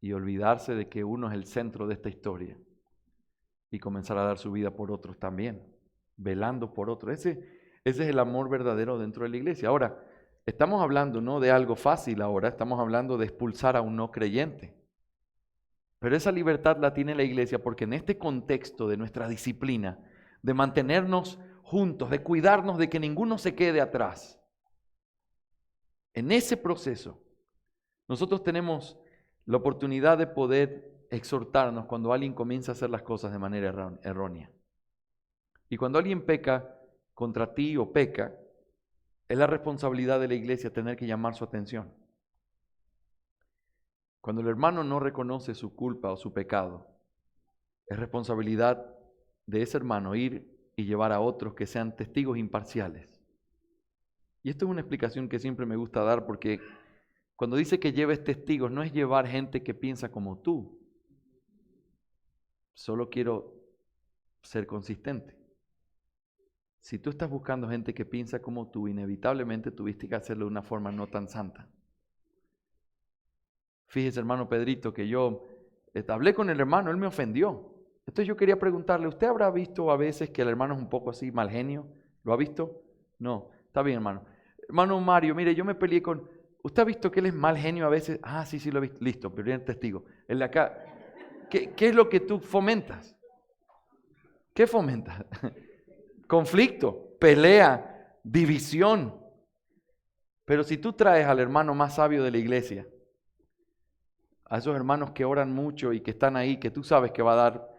y olvidarse de que uno es el centro de esta historia y comenzar a dar su vida por otros también, velando por otros. Ese es el amor verdadero dentro de la iglesia. Ahora, estamos hablando no de algo fácil ahora, estamos hablando de expulsar a un no creyente. Pero esa libertad la tiene la iglesia porque en este contexto de nuestra disciplina, de mantenernos juntos, de cuidarnos de que ninguno se quede atrás, en ese proceso, nosotros tenemos la oportunidad de poder exhortarnos cuando alguien comienza a hacer las cosas de manera errónea. Y cuando alguien peca contra ti o peca, es la responsabilidad de la iglesia tener que llamar su atención. Cuando el hermano no reconoce su culpa o su pecado, es responsabilidad de ese hermano ir y llevar a otros que sean testigos imparciales. Y esto es una explicación que siempre me gusta dar porque cuando dice que lleves testigos, no es llevar gente que piensa como tú. Solo quiero ser consistente. Si tú estás buscando gente que piensa como tú, inevitablemente tuviste que hacerlo de una forma no tan santa. Fíjese, hermano Pedrito, que yo hablé con el hermano, él me ofendió. Entonces yo quería preguntarle, ¿usted habrá visto a veces que el hermano es un poco así, mal genio? ¿Lo ha visto? No, está bien, hermano. Hermano Mario, mire, yo me peleé con... ¿Usted ha visto que él es mal genio a veces? Ah, sí, lo he visto. Listo, pero viene el testigo. El de acá, ¿qué es lo que tú fomentas? ¿Qué fomentas? Conflicto, pelea, división. Pero si tú traes al hermano más sabio de la iglesia, a esos hermanos que oran mucho y que están ahí, que tú sabes que va a dar,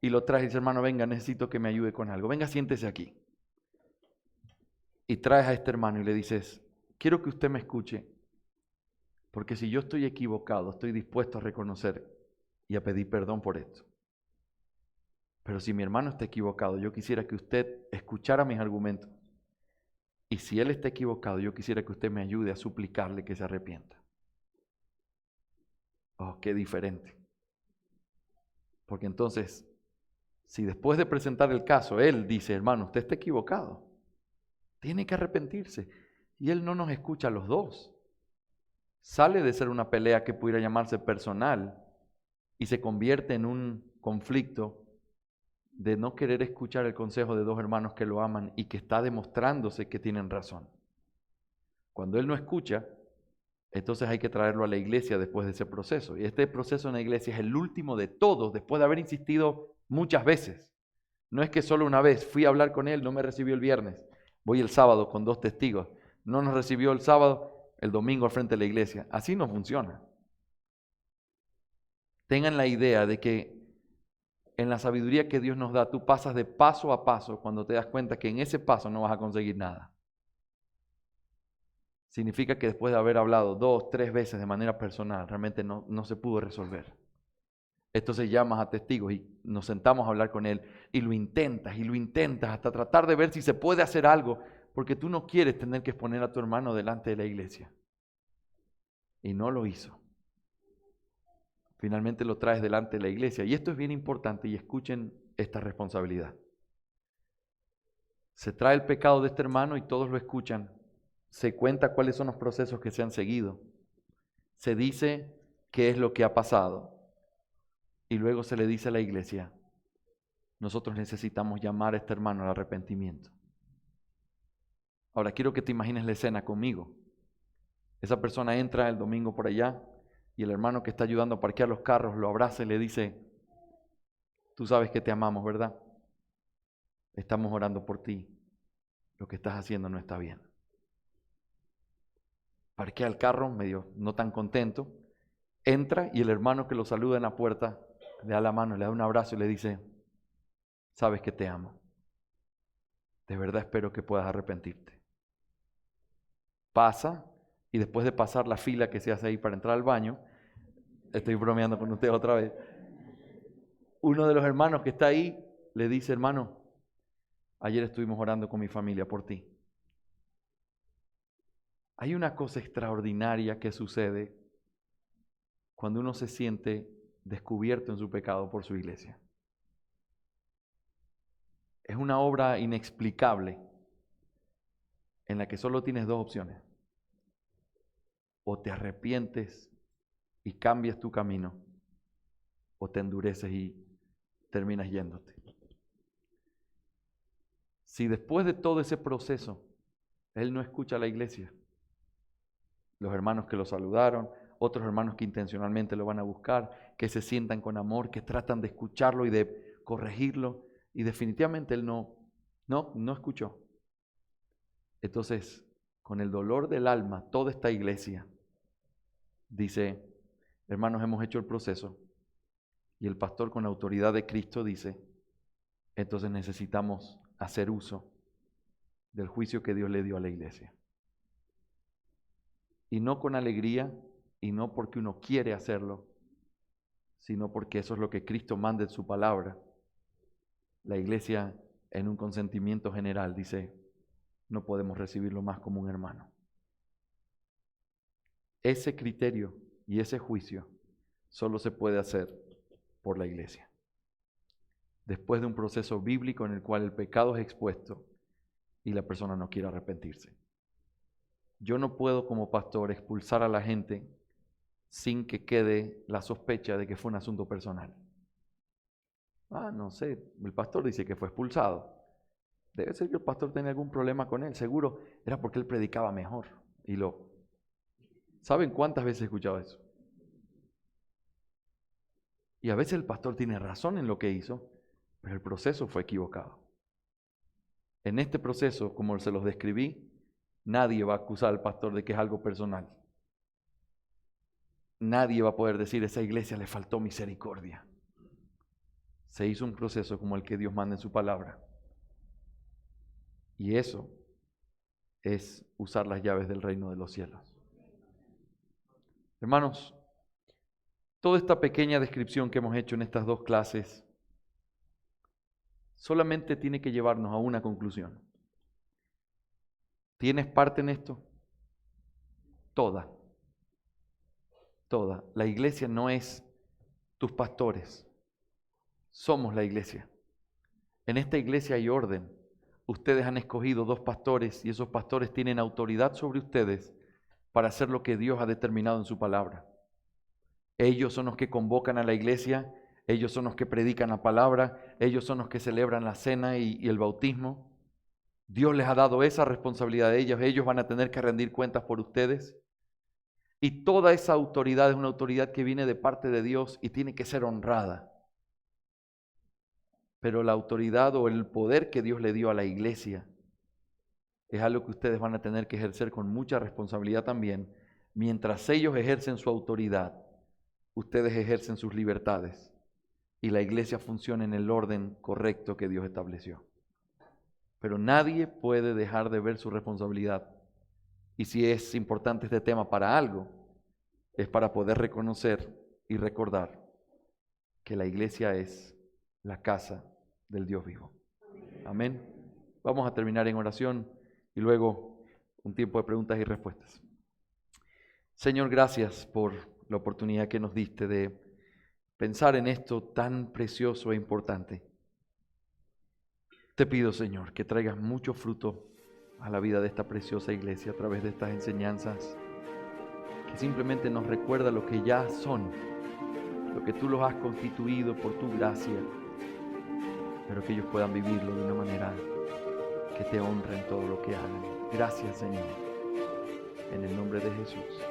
y lo traes y dices, hermano, venga, necesito que me ayude con algo. Venga, siéntese aquí. Y traes a este hermano y le dices, quiero que usted me escuche, porque si yo estoy equivocado, estoy dispuesto a reconocer y a pedir perdón por esto. Pero si mi hermano está equivocado, yo quisiera que usted escuchara mis argumentos. Y si él está equivocado, yo quisiera que usted me ayude a suplicarle que se arrepienta. Oh, qué diferente. Porque entonces, si después de presentar el caso, él dice, hermano, usted está equivocado, tiene que arrepentirse. Y él no nos escucha a los dos. Sale de ser una pelea que pudiera llamarse personal y se convierte en un conflicto de no querer escuchar el consejo de dos hermanos que lo aman y que está demostrándose que tienen razón. Cuando él no escucha, entonces hay que traerlo a la iglesia después de ese proceso. Y este proceso en la iglesia es el último de todos, después de haber insistido muchas veces. No es que solo una vez fui a hablar con él, no me recibió el viernes, voy el sábado con 2 testigos, no nos recibió el sábado, el domingo al frente de la iglesia. Así no funciona. Tengan la idea de que en la sabiduría que Dios nos da, tú pasas de paso a paso cuando te das cuenta que en ese paso no vas a conseguir nada. Significa que después de haber hablado 2, 3 veces de manera personal, realmente no se pudo resolver. Entonces llamas a testigos y nos sentamos a hablar con él y lo intentas hasta tratar de ver si se puede hacer algo, porque tú no quieres tener que exponer a tu hermano delante de la iglesia. Y no lo hizo. Finalmente lo traes delante de la iglesia. Y esto es bien importante y escuchen esta responsabilidad. Se trae el pecado de este hermano y todos lo escuchan. Se cuenta cuáles son los procesos que se han seguido. Se dice qué es lo que ha pasado. Y luego se le dice a la iglesia, nosotros necesitamos llamar a este hermano al arrepentimiento. Ahora quiero que te imagines la escena conmigo. Esa persona entra el domingo por allá y el hermano que está ayudando a parquear los carros lo abraza y le dice, tú sabes que te amamos, ¿verdad? Estamos orando por ti. Lo que estás haciendo no está bien. Parquea el carro, medio no tan contento. Entra y el hermano que lo saluda en la puerta le da la mano, le da un abrazo y le dice, sabes que te amo. De verdad espero que puedas arrepentirte. Pasa y después de pasar la fila que se hace ahí para entrar al baño, estoy bromeando con usted otra vez, Uno de los hermanos que está ahí le dice: hermano, ayer estuvimos orando con mi familia por ti. Hay una cosa extraordinaria que sucede cuando uno se siente descubierto en su pecado por su iglesia. Es una obra inexplicable en la que solo tienes dos opciones. O te arrepientes y cambias tu camino, o te endureces y terminas yéndote. Si después de todo ese proceso él no escucha a la iglesia, los hermanos que lo saludaron, otros hermanos que intencionalmente lo van a buscar, que se sientan con amor, que tratan de escucharlo y de corregirlo, y definitivamente él no escuchó. Entonces, con el dolor del alma, toda esta iglesia dice: hermanos, hemos hecho el proceso. Y el pastor, con la autoridad de Cristo, dice: entonces necesitamos hacer uso del juicio que Dios le dio a la iglesia. Y no con alegría, y no porque uno quiere hacerlo, sino porque eso es lo que Cristo manda en su palabra. La iglesia, en un consentimiento general, dice: no podemos recibirlo más como un hermano. Ese criterio y ese juicio solo se puede hacer por la iglesia. Después de un proceso bíblico en el cual el pecado es expuesto y la persona no quiere arrepentirse. Yo no puedo, como pastor, expulsar a la gente sin que quede la sospecha de que fue un asunto personal. No sé, el pastor dice que fue expulsado. Debe ser que el pastor tenía algún problema con él. Seguro era porque él predicaba mejor. ¿Saben cuántas veces he escuchado eso? Y a veces el pastor tiene razón en lo que hizo, pero el proceso fue equivocado. En este proceso, como se los describí, nadie va a acusar al pastor de que es algo personal. Nadie va a poder decir: a esa iglesia le faltó misericordia. Se hizo un proceso como el que Dios manda en su palabra. Y eso es usar las llaves del reino de los cielos. Hermanos, toda esta pequeña descripción que hemos hecho en estas dos clases solamente tiene que llevarnos a una conclusión. ¿Tienes parte en esto? Toda. La iglesia no es tus pastores. Somos la iglesia. En esta iglesia hay orden. Ustedes han escogido 2 pastores y esos pastores tienen autoridad sobre ustedes para hacer lo que Dios ha determinado en su palabra. Ellos son los que convocan a la iglesia, ellos son los que predican la palabra, ellos son los que celebran la cena y el bautismo. Dios les ha dado esa responsabilidad a ellos van a tener que rendir cuentas por ustedes. Y toda esa autoridad es una autoridad que viene de parte de Dios y tiene que ser honrada. Pero la autoridad o el poder que Dios le dio a la iglesia es algo que ustedes van a tener que ejercer con mucha responsabilidad también. Mientras ellos ejercen su autoridad, ustedes ejercen sus libertades y la iglesia funciona en el orden correcto que Dios estableció. Pero nadie puede dejar de ver su responsabilidad. Y si es importante este tema para algo, es para poder reconocer y recordar que la iglesia es la casa del Dios vivo. Amén. Vamos a terminar en oración y luego un tiempo de preguntas y respuestas. Señor, gracias por la oportunidad que nos diste de pensar en esto tan precioso e importante. Te pido, Señor, que traigas mucho fruto a la vida de esta preciosa iglesia a través de estas enseñanzas, que simplemente nos recuerda lo que ya son, lo que tú los has constituido por tu gracia, pero que ellos puedan vivirlo de una manera que te honre en todo lo que hagan. Gracias, Señor, en el nombre de Jesús.